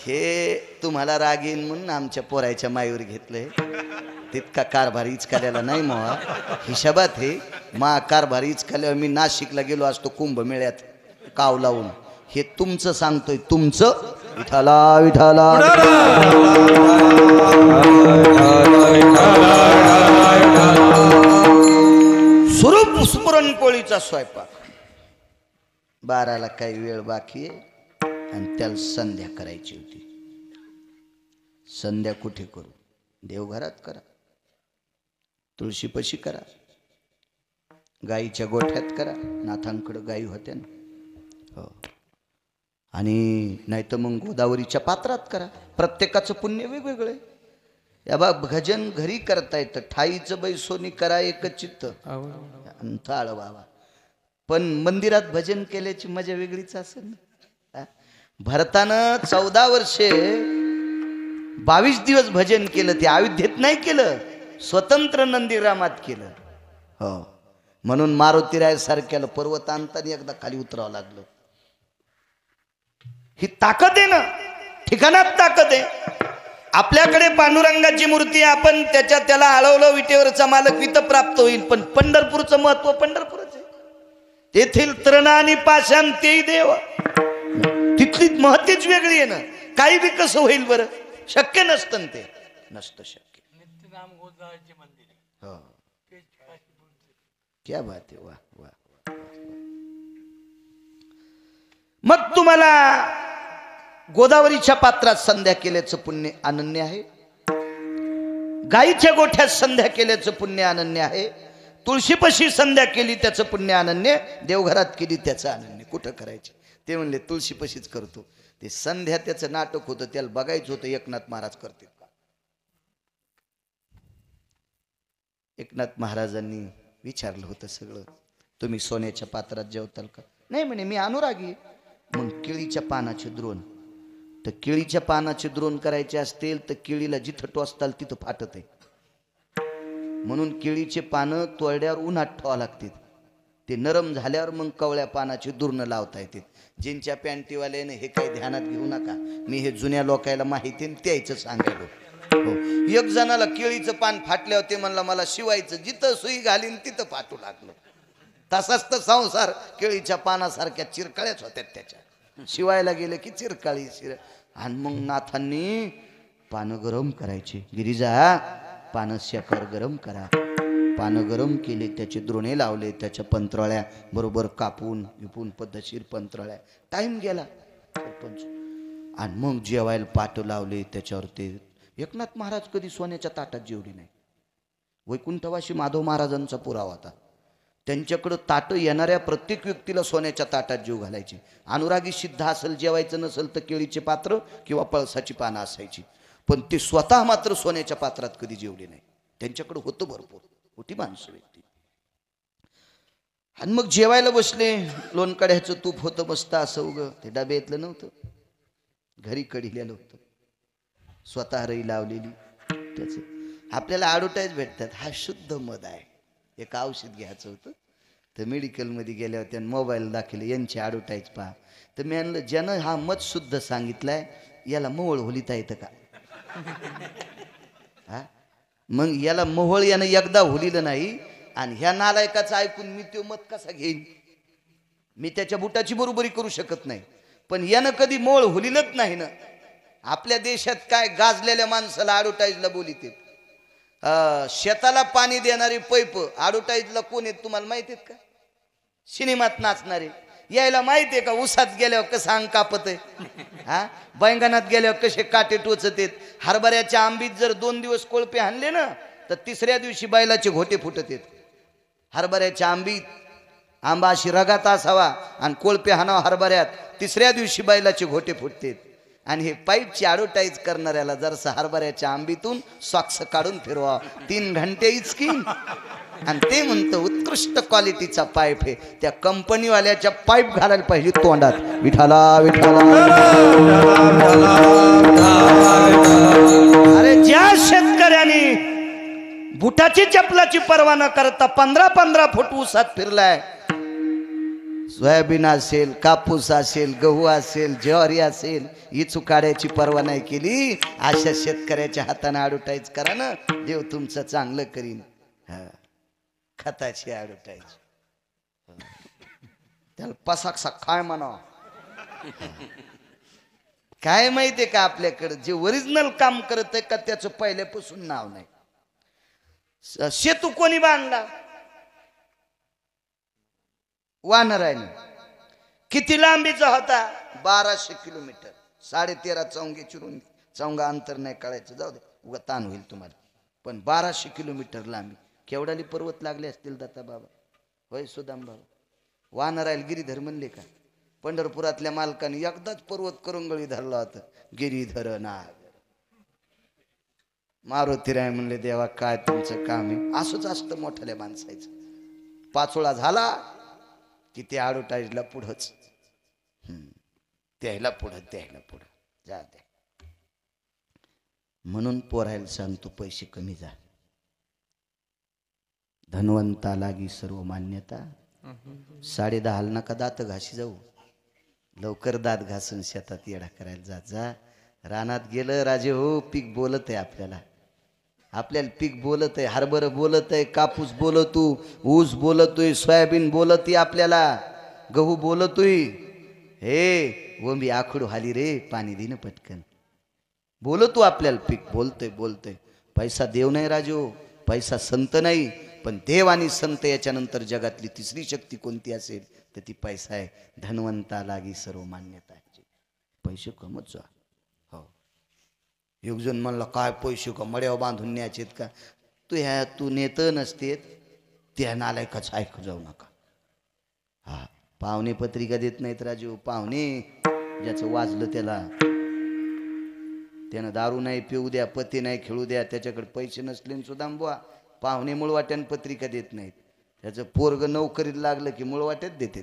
हे तुम्हाला राग येईन म्हणून आमच्या पोरायच्या माईवर घेतलंय. तितका कारभार इचकाल्याला नाही मोहा हिशोबात. हे मा कारभार इचकाल्यावर मी नाशिकला गेलो असतो कुंभमेळ्यात काव लावून. हे तुमचं सांगतोय, तुमचं. विठाला विठाला स्वरूप पुरणपोळीचा स्वयंपाक. 12ला काही वेळ बाकी आहे आणि त्याला संध्या करायची होती. संध्या कुठे करू? देवघरात करा, तुळशीपाशी करा, गाईच्या गोठ्यात करा. नाथांकडे गाई होत्या ना. हो, आणि नाही तर मग गोदावरीच्या पात्रात करा. प्रत्येकाचं पुण्य वेगवेगळं आहे. या बा भजन घरी करता येतं. ठाईचं बैसोनी करा एक चित्त अंथाळ बाबा. पण मंदिरात भजन केल्याची मजा वेगळीच असेल ना. भरतानं 14 वर्षे 22 दिवस भजन केलं. ते अयोध्येत नाही केलं, स्वतंत्र नंदीग्रामात केलं. हो, म्हणून मारुतीराय सारख्याला पर्वतांतानी एकदा खाली उतरावं लागलं. ही ताकद आहे ना, ठिकाणात ताकद आहे. आपल्याकडे पांडुरंगाची मूर्ती, आपण त्याला आळवलं, विटेवरचा मालक वित प्राप्त होईल. पण पंढरपूरचं महत्व पंढरपूरच आहे. तेथील तृण आणि पाषाण तेही देव. तिथली महतीच वेगळी आहे ना. काही बी कसं होईल बरं, शक्य नसतं ते, नसतं शक्य. हो, क्या बात आहे. वा वा. मग तुम्हाला गोदावरीच्या पात्रात संध्या केल्याचं पुण्य अनन्य आहे. गाईच्या गोठ्यात संध्या केल्याचं पुण्य अनन्य आहे. तुळशीपाशी संध्या केली त्याचं पुण्य अनन्य. देवघरात केली त्याचं अनन्य. कुठं करायचे ते म्हणले तुळशीपाशीच करतो. ते संध्या त्याचं नाटक होतं, त्याला बघायचं होतं एकनाथ महाराज करतील का. एकनाथ महाराजांनी विचारलं होतं सगळं, तुम्ही सोन्याच्या पात्रात जेवताल का. नाही म्हणे मी अनुरागी. मग केळीच्या पानाचे द्रोण, तर केळीच्या पानाचे द्रोण करायचे असतील तर केळीला जिथं टोचताल तिथं फाटत आहे. म्हणून केळीचे पानं तोरड्यावर उन्हात ठेवावं लागतील. ते नरम झाल्यावर मग कवळ्या पानाचे दुर्ण लावता येते. ज्यांच्या पॅन्टीवाल्याने हे काही ध्यानात घेऊ नका, मी हे जुन्या लोकायला माहिती त्याचं सांगायलो. हो, एक जणाला केळीचं पान फाटल्यावर ते म्हणलं मला शिवायचं, जिथं सुई घालीन तिथं फाटू लागलं. तसाच तर संसार केळीच्या पानासारख्या चिरकाळ्याच होत्यात त्याच्या. शिवायला गेले की चिरकाळी शिर. आणि मग नाथांनी पानं गरम करायचे. गिरिजा पानं शेकर गरम करा. पानं गरम केले, त्याचे द्रोणे लावले, त्याच्या पंत्रळ्या बरोबर कापून विपून पद्धतशीर पंत्रळ्या. टाइम गेला सरपंच. आणि मग जेवायला पाट लावले त्याच्यावर. ते एकनाथ महाराज कधी सोन्याच्या ताटात जेवली नाही. वैकुंठवासी माधव महाराजांचा पुरावा होता. त्यांच्याकडं ताटं येणाऱ्या प्रत्येक व्यक्तीला सोन्याच्या ताटात जीव घालायचे. अनुरागी सिद्ध असेल, जेवायचं नसेल तर केळीचे पात्र किंवा पळसाची पानं असायची. पण ते स्वतः मात्र सोन्याच्या पात्रात कधी जेवले नाही. त्यांच्याकडं होतं भरपूर, होती माणसं व्यक्ती. आणि मग जेवायला बसले. लोणकड्याचं तूप होतं मस्त असं उगं, ते डब्यातलं नव्हतं, घरी कढीलेलं होतं, स्वतः रई लावलेली. त्याचं आपल्याला ॲडव्हर्टाईज भेटतात. हा शुद्ध मध आहे. एक औषध घ्यायचं होतं तर मेडिकलमध्ये गेल्यावर त्यानं मोबाईल दाखवले, यांची ॲडव्हर्टाईज पहा. तर मी म्हणलं ज्यानं हा मध शुद्ध सांगितलाय याला मोहळ होलिता येतं का. हा, मग याला मोहळ यानं एकदा होलिलं नाही. आणि ह्या नालायकाचं ऐकून मी तो मत कसा घेईन. मी त्याच्या बुटाची बरोबरी करू शकत नाही. पण यानं कधी मोहळ होलिलच नाही ना. आपल्या देशात काय गाजलेल्या माणसाला ॲडव्हर्टाईजला बोलिते. शेताला पाणी देणारी पैप ॲडव्हर्टाईजला कोण आहेत तुम्हाला माहिती आहेत का. सिनेमात नाचणारे यायला माहिती आहे का. उसात गेल्यावर कसं अंग कापत आहे. हा, बैंगणात गेल्यावर कसे काटे टोचत आहेत. हरभऱ्याच्या आंबीत जर 2 दिवस कोळपे हाणले ना तर तिसऱ्या दिवशी बैलाचे घोटे फुटत आहेत. हरभऱ्याच्या आंबीत आंबा अशी रगात असावा आणि कोळपे हाणावा हरभऱ्यात, तिसऱ्या दिवशी बैलाचे घोटे फुटतात. आणि हे पाईपची ॲडव्हर्टाईज करणाऱ्याला जरसं हरभऱ्याच्या आंबीतून सॉक्स काढून फिरवा, 3 घंटे इचकीन. आणि ते म्हणतं उत्कृष्ट क्वालिटीचा पाईप आहे. त्या कंपनीवाल्याच्या पाईप घालायला पाहिजे तोंडात. विठाला विठाला. अरे ज्या शेतकऱ्याने बुटाची चपलाची पर्वा न करता 15-15 फूट ऊसात फिरलाय, सोयाबीन असेल, कापूस असेल, गहू असेल, ज्वारी असेल, ही चुकाड्याची पर्वा नाही केली, अशा शेतकऱ्याच्या हाताने ॲडव्हर्टाईज करा ना, देव तुमचं चांगलं करीन. हा, खताची ॲडव्हर्टाईज. त्याला पसाकसा काय म्हणावं. काय माहितीये का, आपल्याकडे जे ओरिजिनल काम करत आहे का त्याचं पहिल्यापासून नाव नाही. सेतू कोणी बांधला. वानरायने. किती लांबीचा होता. 1200 किलोमीटर. 13.5 चौंगे चिरून. चौंगा अंतर नाही कळायचं, जाऊ दे उगा ताण होईल तुम्हाला. पण 1200 किलोमीटर लांबी. केवढाली पर्वत लागले असतील दत्ता बाबा, होय सुदाम बाबा. वानरायला गिरीधर म्हणले का. पंढरपुरातल्या मालकाने एकदाच पर्वत करंगळी धरला होता, गिरीधर नाग. मारुतीराय म्हणले देवा काय तुमचं काम आहे. असंच असतं मोठ्याल्या माणसाचं. पाचोळा झाला की ते ॲडव्हर्टाईजला पुढंच, द्यायला पुढं जा द्या. म्हणून पोरायला सांगतो पैसे कमी जा. धनवंता लागी सर्व मान्यता. 10:30 नका दात घाशी जाऊ. लवकर दात घासून शेतात येडा करायला जा. जा रानात गेलं राजे हो, पीक बोलत आहे आपल्याला पीक बोलत आहे. हरभर बोलत आहे, कापूस बोलतो, ऊस बोलतोय, सोयाबीन बोलत आपल्याला, गहू बोलतोय. हे वंबी आखडू हाली रे, पाणी दिन पटकन. बोलतो आपल्याला पीक, बोलतोय. पैसा देव नाही राजो, पैसा संत नाही, पण देव आणि संत याच्यानंतर जगातली तिसरी शक्ती कोणती असेल तर ती पैसा आहे. धनवंता लागी सर्व मान्यता. पैसे कमत जा. हो, एक जण म्हणला काय पैसे का मड्यावर बांधून न्यायचेत का. तू नेत नसते त्या नालायकाच ऐकू जाऊ नका. हा, पाहुणे पत्रिका देत नाहीत राजू. पाहुणे ज्याचं वाजलं त्यानं दारू नाही पिऊ द्या, पती नाही खेळू द्या, त्याच्याकडे पैसे नसले सुद्धा बुवा पाहुणे मुळवाट्यान पत्रिका देत नाहीत. त्याचं पोरग नोकरीत लागलं की मुळवाट्यात देते.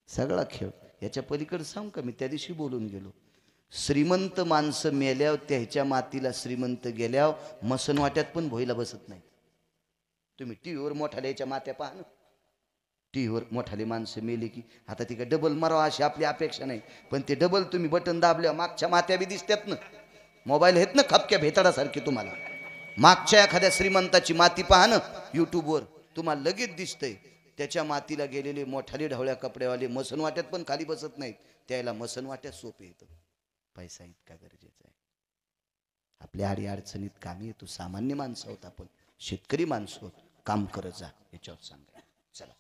सगळा खेळ. याच्या पलीकडे सांग का, मी त्या दिवशी बोलून गेलो. श्रीमंत माणसं मेल्यावर त्याच्या मातीला श्रीमंत गेल्यावर मसनवाट्यात पण भोईला बसत नाही. तुम्ही टीव्हीवर मोठाल्याच्या मात्या पहा ना. टीव्हीवर मोठाले माणसं मेली की आता ती काय डबल मारावं अशी आपली अपेक्षा नाही, पण ते डबल तुम्ही बटन दाबल्या मागच्या मात्या बी दिसतात ना. मोबाईल आहेत ना खपक्या भेताडासारखे. तुम्हाला मागच्या एखाद्या श्रीमंताची माती पहा ना यूट्यूबवर, तुम्हाला लगेच दिसतंय. त्याच्या मातीला गेलेले मोठाले ढवळ्या कपड्यावाले मसनवाट्यात पण खाली बसत नाहीत. त्याला मसनवाट्यात सोपे येतं. पैसा इतका गरजेचा आहे. आपल्या आडी अडचणीत कामी येतो. सामान्य माणसं होत आपण, शेतकरी माणसं होत. काम करत जा, याच्यावर सांगा. चला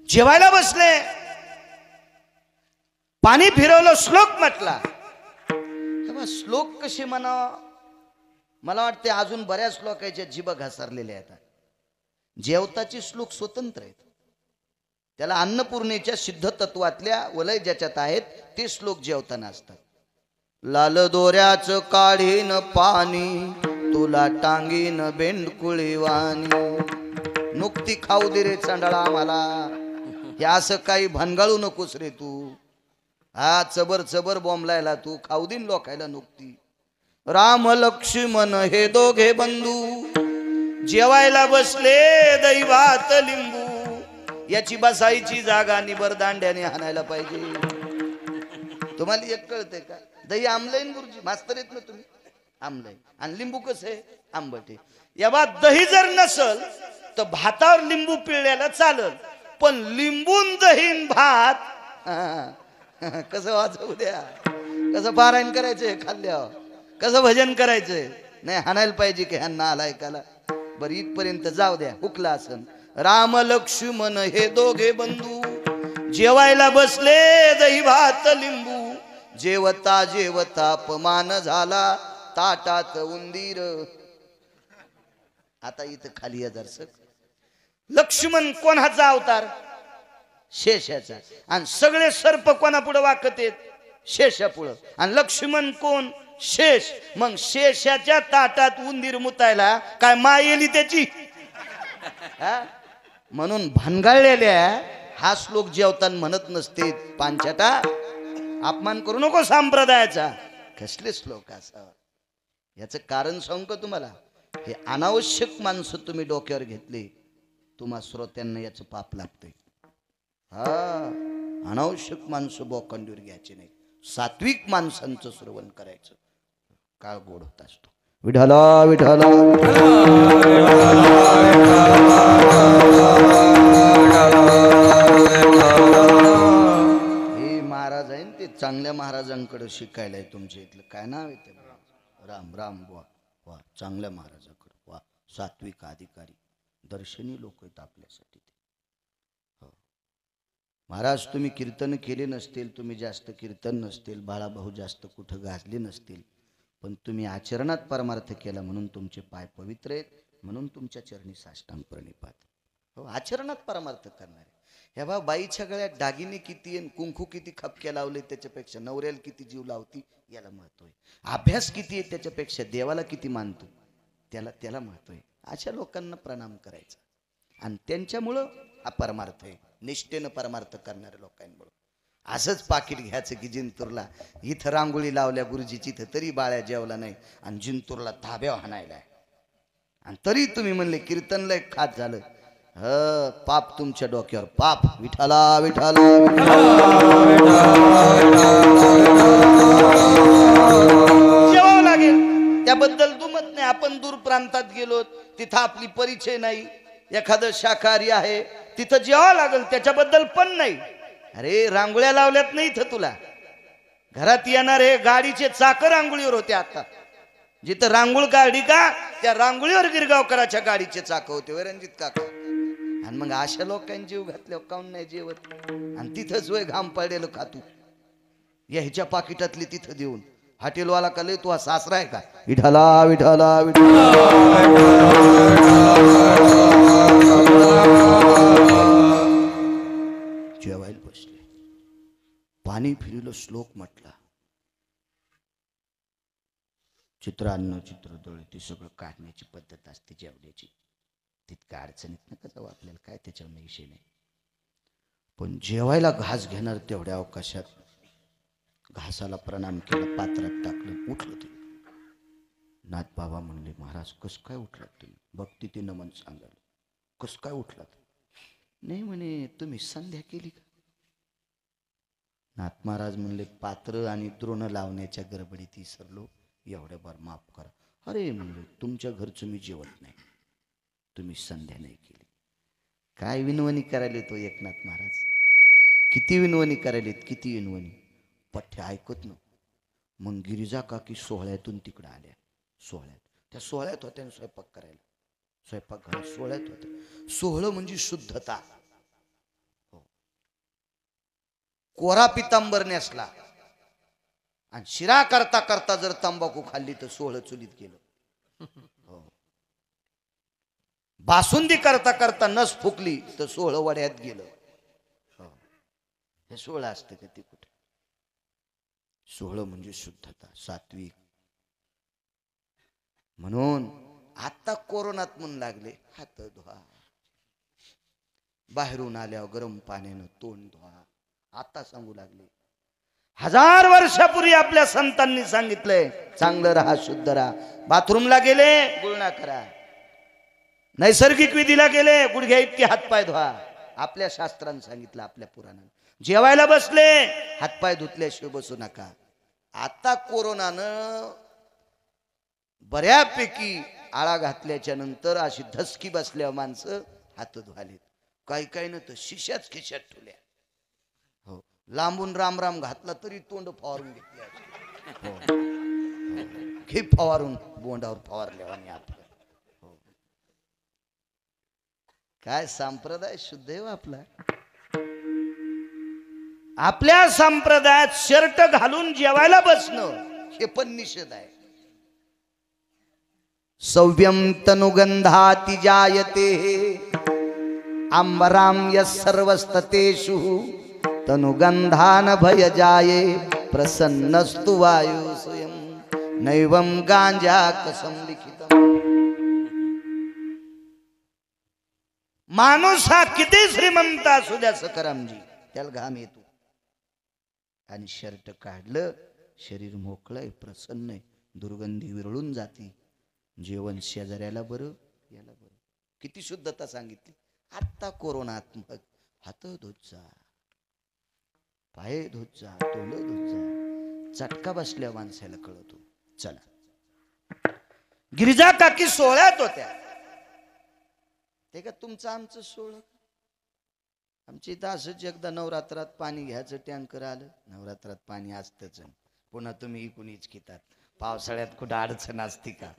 जेवायला बसले, पाणी फिरवलं, श्लोक म्हटला. श्लोक कसे म्हणावा, मला वाटते अजून बऱ्याच लोकांच्या जिभा घासारलेल्या आहेत. जेवताचे श्लोक स्वतंत्र आहेत. त्याला अन्नपूर्णेच्या सिद्ध तत्वातल्या वलय ज्याच्यात आहेत ते श्लोक जेवताना असतात. लाल दोऱ्याचं काढीन पाणी, तुला टांगीन बेंडकुळी वाणी. नुकती खाऊ दे रे चांडळा मला, हे असं काही भनगाळू नकोस रे तू. हा चबर बॉम्बलायला तू खाऊ दिन लोकायला नुकती. राम लक्ष्मण हे दोघे बंधू, जेवायला बसले दैवात लिंबू. याची बसायची जागा निबर दांड्याने हाणायला पाहिजे. तुम्हाला एक कळतंय का, दही आमलाईन गुरुजी मास्तर येत ना तुम्ही, आमलाईन. आणि लिंबू कसं आहे, आंबट आहे. या बात दही जर नसल तर भातावर लिंबू पिळल्याला चालल, पण लिंबून दहीन भात कसं वाचवू द्या, कसं पारायण करायचंय खाल्ल्यावर, कसं भजन करायचंय. नाही हाणायला पाहिजे की ह्यांना आलाय काला. बरं इथपर्यंत जाऊ द्या, हुकला असन. राम लक्ष्मण हे दोघे बंधू, जेवायला बसले दही भात लिंबू. जेवता जेवता अपमान झाला, ताटात उंदीर. आता इथं खाली आहे दर्शक. लक्ष्मण कोणाचा अवतार, शेषाचा. आणि सगळे सर्प कोणा पुढे वाकत आहेत, शेषा पुढं. आणि लक्ष्मण कोण, शेष. मग शेषाच्या ताटात उंदीर मुतायला काय मायेली त्याची. म्हणून भानगाळलेल्या हा श्लोक जेवताना म्हणत नसते. पांचटा अपमान करू नको संप्रदायाचा. कसले श्लोक असावं याचं कारण सांगू का तुम्हाला. हे अनावश्यक माणसं तुम्ही डोक्यावर घेतले, तुम्हा श्रोत्यांना याचं पाप लागतंय. हा, अनावश्यक माणसं बोकांडीवर घ्यायचे नाही. सात्विक माणसांचं श्रवण करायचं. काळ गोड होत असतो. विठला विठला हे महाराज आहे ते चांगल्या महाराजांकडे शिकायला आहे. तुमच्या इथलं काय नाव आहे ते, राम राम. वा वा, चांगल्या महाराजाकडे. वा, सात्विक अधिकारी दर्शनी लोक आहेत आपल्यासाठी. हो महाराज, तुम्ही कीर्तन केले नसतील, तुम्ही जास्त कीर्तन नसतील, बाळाभाऊ जास्त कुठं गाजले नसतील, पण तुम्ही आचरणात परमार्थ केला म्हणून तुमचे पाय पवित्र आहेत, म्हणून तुमच्या चरणी साष्टांग प्रणिपात. हो, आचरणात परमार्थ करणारे. ह्या बा बाईच्या गळ्यात दागिने किती आणि कुंकू किती खपक्या लावले त्याच्यापेक्षा नवऱ्याला किती जीव लावती याला महत्व आहे. अभ्यास किती आहे त्याच्यापेक्षा देवाला किती मानतो त्याला महत्व आहे. अशा लोकांना प्रणाम करायचा आणि त्यांच्यामुळं हा परमार्थ आहे. निष्ठेनं परमार्थ करणाऱ्या लोकांमुळं. असंच पाकिट घ्यायचं की जिंतूरला इथं रांगोळी लावल्या गुरुजीची इथं तरी बाळ्या जेवला नाही आणि जिंतूरला ताब्यावर हाणायला आणि तरी तुम्ही म्हणले कीर्तनला एक खात झालं. पाप तुमच्या डोक्यावर पाप. विठाला विठाला जेवावं लागेल. त्याबद्दल दुमत नाही. आपण दूर प्रांतात गेलो तिथं आपली परिचय नाही. एखादं शाकाहारी आहे तिथं जेवावं लागेल त्याच्याबद्दल पण नाही. अरे रांगोळ्या लावल्यात नाही इथं तुला. घरात येणार हे गाडीचे चाक रांगोळीवर होते. आता जिथं रांगोळ काढली का त्या रांगोळीवर गिरगावकराच्या गाडीचे चाक होते. वैरणजित काका. आणि मग अशा लोकांनी जीव घातले काऊन नाही जेवत आणि तिथंच वय घाम पडलेलं खातू या ह्याच्या पाकिटातली तिथं देऊन. हॉटेलवाला का लय तू हा सासरा आहे का. विठाला विठाला विठाला जेवायला बसले. पाणी फिरलं श्लोक म्हटला. चित्रान्न चित्रदळ ते सगळं काढण्याची पद्धत असते जेवण्याची. तितक्या अडचणीत नका जाऊ. आपल्याला काय त्याच्यावर विषय नाही. पण जेवायला घास घेणार तेवढ्या अवकाशात घासाला प्रणाम केला. पात्रात टाकलं. उठलं ते नाथ बाबा म्हणले महाराज कस काय उठलात तुम्ही. भक्ती ते नमन सांगाल कस काय उठलात. नाही म्हणे तुम्ही संध्या केली का. नाथ महाराज म्हणले पात्र आणि द्रोण लावण्याच्या गडबडीत विसरलो. एवढ्या बार माफ करा. अरे म्हणले तुमच्या घरचं मी जेवत नाही. तुम्ही संध्या नाही केली. काय विनवणी करायला तो एकनाथ महाराज. किती विनवणी करायलेत किती विनवणी. पठ्य ऐकत न. मग गिरिजा काकी सोहळ्यातून तिकडे आल्या. सोहळ्यात त्या सोहळ्यात होत्या स्वयंपाक करायला. स्वयंपाक घरात सोहळ्यात होत्या. सोहळं म्हणजे शुद्धता. कोरा पितांबर नेसला आणि शिरा करता करता जर तंबाखू खाल्ली तर सोहळं चुलीत गेलं. बासुंदी करता करता नस फुकली तर सोहळं वड्यात गेलं. हे सोहळं असतं का ते कुठे. सोहळं म्हणजे शुद्धता सात्विक. म्हणून आता कोरोनात म्हणून लागले हात धुवा. बाहेरून आल्यावर गरम पाण्यानं तोंड धुवा. आता सांगू लागले. 1000 वर्षापूर्वी आपल्या संतांनी सांगितलंय चांगलं राहा शुद्ध राहा. बाथरूमला गेले गुळणा करा. नैसर्गिक विधीला गेले गुडघ्या इतके हातपाय धुवा. आपल्या शास्त्रांनी सांगितलं आपल्या पुराणात. जेवायला बसले हातपाय धुतल्याशिवाय बसू नका. आता कोरोनानं बऱ्यापैकी आळा घातल्याच्या नंतर अशी धसकी बसल्यावर माणसं हात धुवालेत. काही काही न तर शिशाच खिशात ठेवल्या. हो लांबून राम राम घातला तरी तोंड फवारून घेतले. घे फवारून बोंडावर फवारल्यावानी आपलं. काय संप्रदाय शुद्ध आहे आपला. आपल्या संप्रदायात शर्ट घालून जेवायला बसणं हे पण निषेध आहे. सव्यम तनुगंधाति जायते अंबराम यस्सर्वस्ततेषु तनुगंधान भय जाये प्रसन्नस्तु वायु स्वयं नैवं गांजा कसम लिखितम. माणूस हा किती श्रीमंत असू द्या सकरामजी त्याला घाम येतो. आणि शर्ट काढलं शरीर मोकळंय प्रसन्न आहे. दुर्गंधी विरळून जाती. जेवण शेजाऱ्याला बरं याला बरं. किती शुद्धता सांगितली. आत्ता कोरोनात्मक हात धुत जा पाय धुत जा तोंड धुत जा. चटका बसल्या माणसाला कळतो. चला गिरिजा काकी सोहळ्यात होत्या. ते का तुमचं आमचं सोहळं. आमची इथं असंच एकदा नवरात्रात पाणी घ्यायचं टँकर आलं. नवरात्रात पाणी असतंच पुन्हा तुम्ही इकूनच घेतात. पावसाळ्यात कुठं अडचण असते का.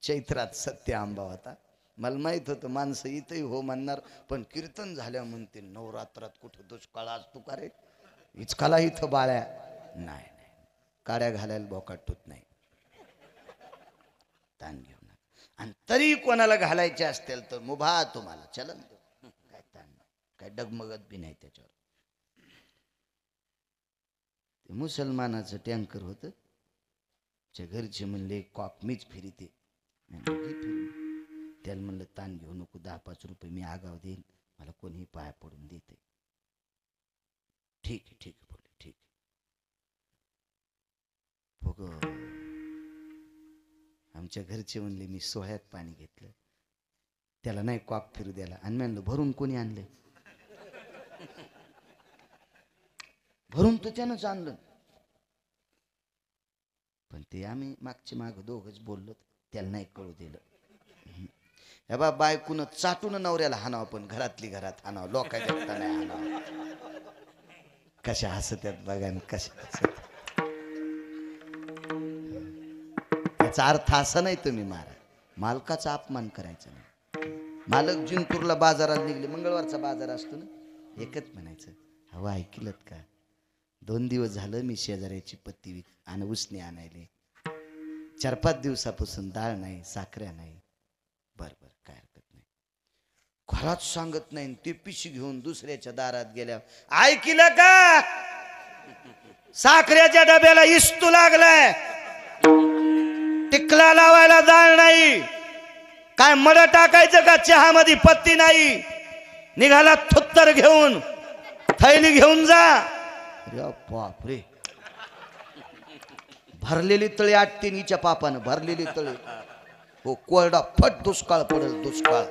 चैत्रात सत्य आंबा होता. मला माहित होतं माणसं इथंही हो म्हणणार पण कीर्तन झाल्या म्हणते नवरात्रात कुठं दुष्काळ असतो का रे. इचकाला इथं बाळ्या नाही काड्या घालायला बोकाटूत नाही. ताण घेऊ नका. आणि तरी कोणाला घालायचे असतील तर मुभा तुम्हाला चलन काय ताण नाही, काय डगमगत बी नाही त्याच्यावर. ते मुसलमानाचं टँकर होतं, त्या घरचे म्हणले कॉक मीच फिरीते. त्याला म्हणलं ताण घेऊ नको, 10-5 रुपये मी आगाव देईन, मला कोणीही पाया पडून देते. ठीक आहे ठीक आहे बोलले, ठीक आहे. बघ आमच्या घरचे म्हणले मी सोहळ्यात पाणी घेतलं, त्याला नाही कॉक फिरू द्याला. आणि म्हणलं भरून कोणी आणले? भरून तर त्यानंच आणलं. पण ते आम्ही मागचे माग दोघच बोललो, त्याला नाही कळू दिलं. हे बा बायकून चाटून नवऱ्याला हाणावं, पण घरातली घरात हाणावं, लोकांच्या देखता नाही हाणावं. कशा हसत्यात बघा ना, कशा हसत. याचा अर्थ असा नाही तुम्ही मारा, मालकाचा अपमान करायचा नाही. मालक जिंतूरला बाजारात निघले, मंगळवारचा बाजार असतो ना, एकच म्हणायचं, हवं ऐकलत का, 2 दिवस झालं मी शेजाऱ्याची पत्ती आणि उसने आणायले, 4-5 दिवसापासून डाळ नाही, साखऱ्या नाही. बर बर काय हरकत नाही. घरात सांगत नाही, ते पिशी घेऊन दुसऱ्याच्या दारात गेल्या, ऐकलं का, साखऱ्याच्या डब्याला इस्तू लागलाय, टिकला लावायला डाळ नाही, काय मड टाकायचं का चहामध्ये पत्ती नाही, निघाला थुत्तर घेऊन, थैली घेऊन जा. अरे बापरे, भरलेली तळी आटते नीच्या पापानं, भरलेली तळी. हो कोरडा फट दुष्काळ पडेल, दुष्काळ.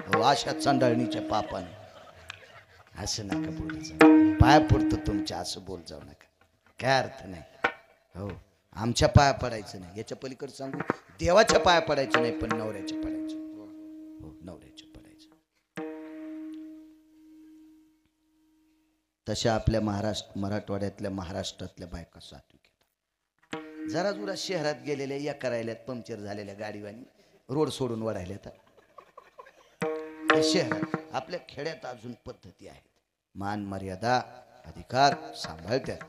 हो अशा चंडाळणीच्या पापानं. असं नका बोलायचं, पाया पडतो तुमच्या, असं बोल जाऊ नका, काय अर्थ नाही. हो आमच्या पाया पडायचं नाही, याच्या पलीकडे सांगू, देवाच्या पाया पडायचं नाही, पण नवऱ्याच्या पडायचं. हो नवऱ्याच्या पडायचं. तशा आपल्या मराठवाड्यातल्या महाराष्ट्रातल्या बायका सात्विक येतात. जरा जुरा शहरात गेलेल्या या करायल्यात, पंक्चर झालेल्या गाडीवानी रोड सोडून वडायल्यात. शहरात, आपल्या खेड्यात अजून पद्धती आहेत, मान मर्यादा अधिकार सांभाळतात.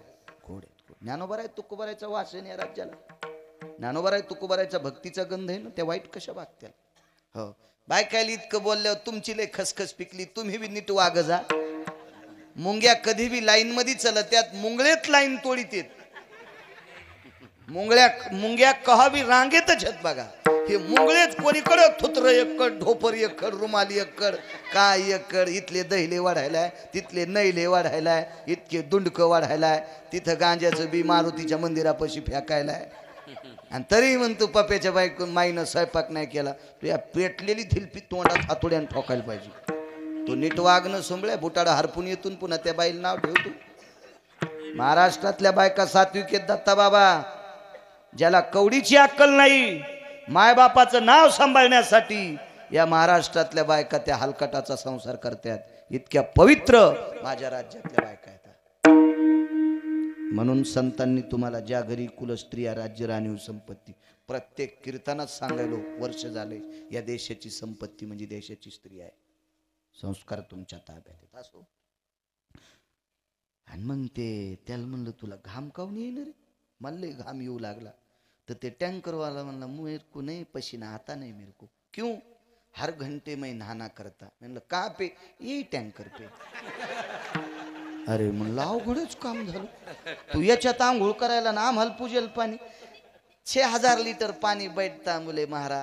घोड ज्ञानोबराय तुकोबरायचा वास आहे ना राज्याला, ज्ञानोबराय तुकोबरायचा भक्तीचा गंध आहे ना, त्या वाईट कशा वागत्या. हो बायकायला इतकं बोलल्यावर तुमची लय खसखस पिकली, तुम्ही बी नीट वाग जा. मुंग्या कधी बी लाईन मध्ये चलत, त्यात मुंगळेत लाईन तोडीत येत. मुंग्या कहा बी रांगेतच आहेत बघा. हे मुंगळेच कोणीकडं थुत्र एककड, ढोपर एककड, रुमाली एककड, काय एककड. इथले दहिले वाढायलाय, तिथले नैले वाढायलाय, इतके दुंडक वाढायलाय, तिथं गांजाचं बी मारुतीच्या मंदिरापाशी फेकायलाय. आणि तरी म्हणतो पप्याच्या बायकून माईनं स्वयंपाक नाही केला, तू या पेटलेली थिलपी तोंडात हातोड्यानं ठोकायला पाहिजे. तो नीट वागणं सोंबळ्या, बुटाडा हरपून येतून पुन्हा त्या बाईला नाव ठेवतो. महाराष्ट्रातल्या बायका सात्विक आहेत दत्ता बाबा. ज्याला कवडीची अक्कल नाही, मायबापाचं नाव सांभाळण्यासाठी या महाराष्ट्रातल्या बायका त्या हलकटाचा संसार करतात. इतक्या पवित्र माझ्या राज्यातल्या बायका आहेत. म्हणून संतांनी तुम्हाला ज्या घरी कुलस्त्रिया राज्य राणीव संपत्ती, प्रत्येक कीर्तनात सांगायलो वर्ष झाले, या देशाची संपत्ती म्हणजे देशाची स्त्री आहे. संस्कार तुमच्या ताब्यात आहेत. असो. आणि मग त्याला म्हणलं तुला घाम काऊन येईल रे, मला घाम येऊ लागला. तर ते टँकरवाला म्हणला मेरे को नहीं पसीना आता नहीं मेरे को. क्यों? हर घंटे में नहाना करता. म्हणलं का पे? यही टँकर पे. अरे म्हणलं अवघडच काम झालं. तू याच्यात आंघोळ करायला ना आम्हाला पूजेल पाणी. 6000 लिटर पाणी बैठता मुले महाराज.